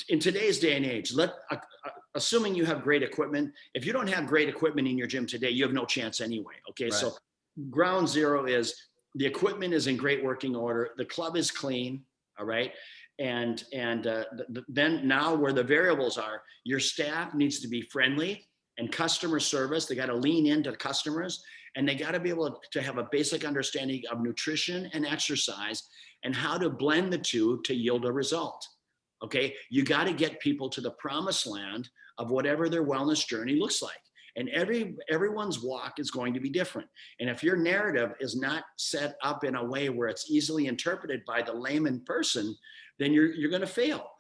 in today's day and age, assuming you have great equipment, if you don't have great equipment in your gym today, you have no chance anyway. Okay. Right. So ground zero is the equipment is in great working order. The club is clean. All right. And then now where the variables are, your staff needs to be friendly and customer service. They got to lean into the customers, and they got to be able to have a basic understanding of nutrition and exercise and how to blend the two to yield a result. Okay. You got to get people to the promised land of whatever their wellness journey looks like. And everyone's walk is going to be different. And if your narrative is not set up in a way where it's easily interpreted by the layman person, then you're going to fail.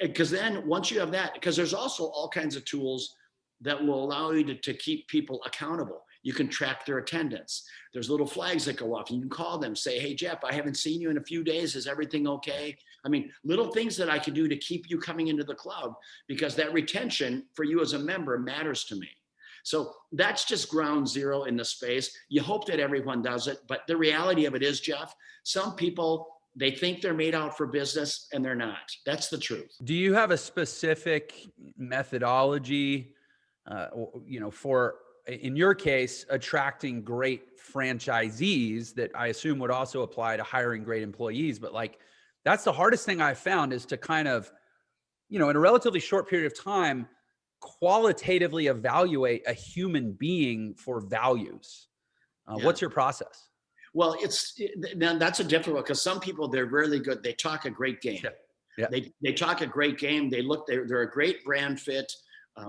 Because then once you have that, because there's also all kinds of tools that will allow you to keep people accountable. You can track their attendance. There's little flags that go off. You can call them, say, hey, Jeff, I haven't seen you in a few days. Is everything okay? I mean, little things that I can do to keep you coming into the club, because that retention for you as a member matters to me. So that's just ground zero in the space. You hope that everyone does it. But the reality of it is, Jeff, some people, they think they're made out for business and they're not. That's the truth. Do you have a specific methodology, for, in your case, attracting great franchisees that I assume would also apply to hiring great employees? But that's the hardest thing I've found, is to kind of, in a relatively short period of time, qualitatively evaluate a human being for values. What's your process? Well, that's a difficult, because some people, they're really good. They talk a great game. Yeah. They talk a great game. They're a great brand fit.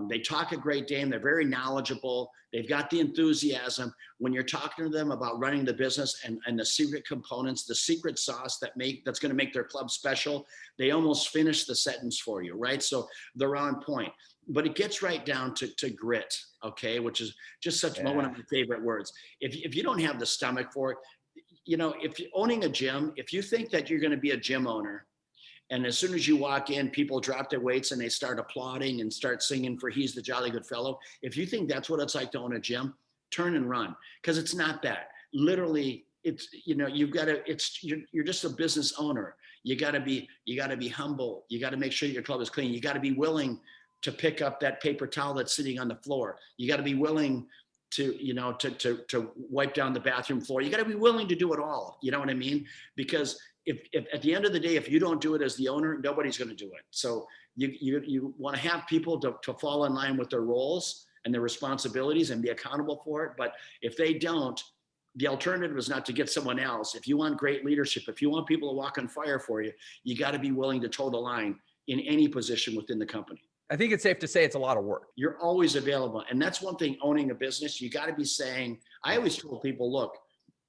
They talk a great game. They're very knowledgeable. They've got the enthusiasm. When you're talking to them about running the business and the secret components, the secret sauce that's going to make their club special, they almost finish the sentence for you, right? So they're on point. But it gets right down to grit, okay, which is just one of my favorite words. If you don't have the stomach for it, if you're owning a gym, if you think that you're going to be a gym owner, and as soon as you walk in, people drop their weights and they start applauding and start singing for He's the Jolly Good Fellow. If you think that's what it's like to own a gym, turn and run, because it's not that. Literally, it's, you know, you're just a business owner. You gotta be humble. You gotta make sure your club is clean. You gotta be willing to pick up that paper towel that's sitting on the floor. You gotta be willing to, you know, to wipe down the bathroom floor. You gotta be willing to do it all. You know what I mean? Because if at the end of the day, if you don't do it as the owner, nobody's gonna do it. So you wanna have people to fall in line with their roles and their responsibilities and be accountable for it. But if they don't, the alternative is not to get someone else. If you want great leadership, if you want people to walk on fire for you, you got to be willing to toe the line in any position within the company. I think it's safe to say it's a lot of work. You're always available. And that's one thing, owning a business, you got to be saying, I always told people, look,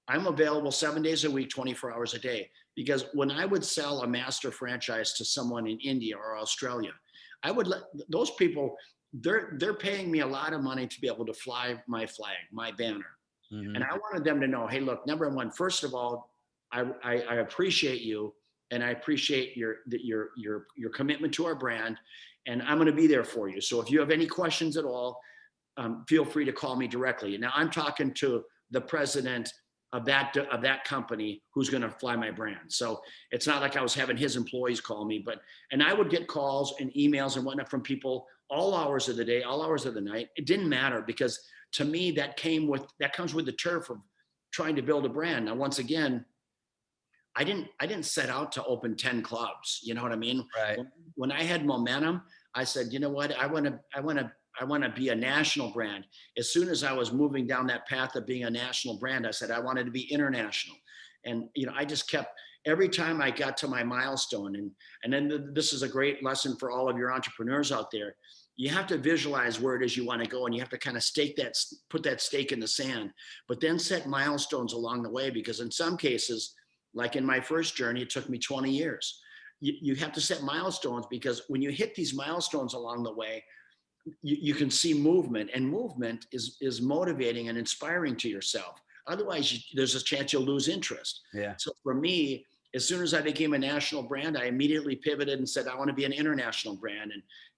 I'm available 7 days a week, 24 hours a day. Because when I would sell a master franchise to someone in India or Australia, I would let those people, they're paying me a lot of money to be able to fly my flag, my banner. Mm-hmm. And I wanted them to know, hey, look, number one, first of all, I appreciate you, and I appreciate your commitment to our brand, and I'm going to be there for you. So if you have any questions at all, feel free to call me directly. Now I'm talking to the president of that company who's going to fly my brand. So it's not like I was having his employees call me, and I would get calls and emails and whatnot from people all hours of the day, all hours of the night. It didn't matter, because to me, that comes with the turf of trying to build a brand. Now, once again, I didn't set out to open 10 clubs. You know what I mean? Right. When I had momentum, I said, you know what? I want to be a national brand. As soon as I was moving down that path of being a national brand, I said I wanted to be international. And you know, I just kept, every time I got to my milestone, and then this is a great lesson for all of your entrepreneurs out there. You have to visualize where it is you want to go, and you have to kind of put that stake in the sand, but then set milestones along the way, because in some cases, like in my first journey, it took me 20 years. You have to set milestones, because when you hit these milestones along the way, you can see movement, and movement is motivating and inspiring to yourself. Otherwise, there's a chance you'll lose interest. Yeah. So for me, as soon as I became a national brand, I immediately pivoted and said, I want to be an international brand.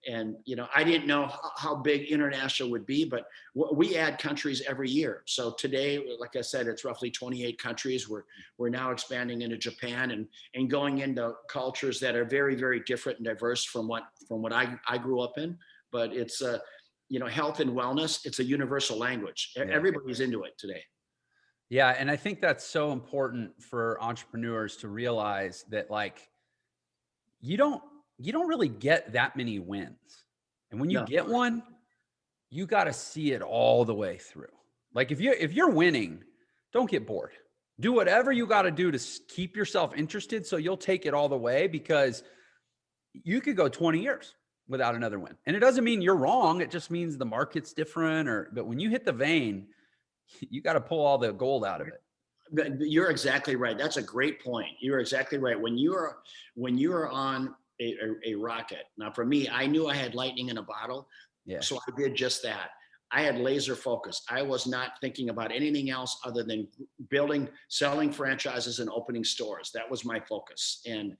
And you know, I didn't know how big international would be, but we add countries every year. So today, like I said, it's roughly 28 countries. We're now expanding into Japan and going into cultures that are very, very different and diverse from what I grew up in. But it's you know, health and wellness, it's a universal language. Yeah. Everybody's into it today. Yeah. And I think that's so important for entrepreneurs to realize that, like, you don't really get that many wins. And when you get one, you got to see it all the way through. Like if you're winning, don't get bored. Do whatever you got to do to keep yourself interested, so you'll take it all the way, because you could go 20 years without another win. And it doesn't mean you're wrong. It just means the market's different, but when you hit the vein, you got to pull all the gold out of it. You're exactly right. That's a great point. You're exactly right. When you are on a rocket. Now for me, I knew I had lightning in a bottle. Yeah. So I did just that. I had laser focus. I was not thinking about anything else other than selling franchises and opening stores. That was my focus. And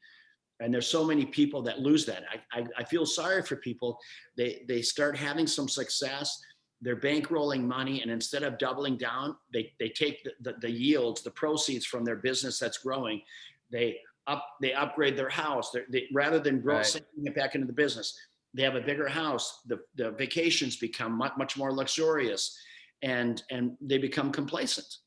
there's so many people that lose that. I feel sorry for people. They start having some success. They're bankrolling money, and instead of doubling down, they take the yields, the proceeds from their business that's growing. They upgrade their house. Rather than sending it back into the business, they have a bigger house. The vacations become much more luxurious, and they become complacent.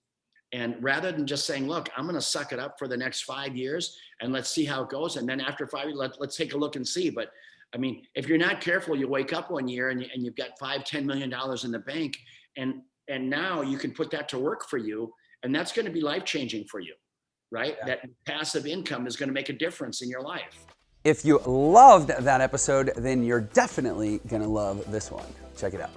And rather than just saying, look, I'm going to suck it up for the next 5 years and let's see how it goes. And then after 5 years, let's take a look and see. But I mean, if you're not careful, you wake up one year and you've got $5-10 million in the bank, and now you can put that to work for you, and that's going to be life-changing for you, right? Yeah. That passive income is going to make a difference in your life. If you loved that episode, then you're definitely going to love this one. Check it out.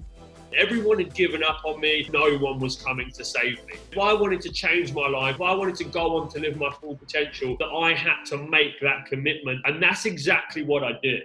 Everyone had given up on me. No one was coming to save me. If I wanted to change my life, if I wanted to go on to live my full potential, that I had to make that commitment. And that's exactly what I did.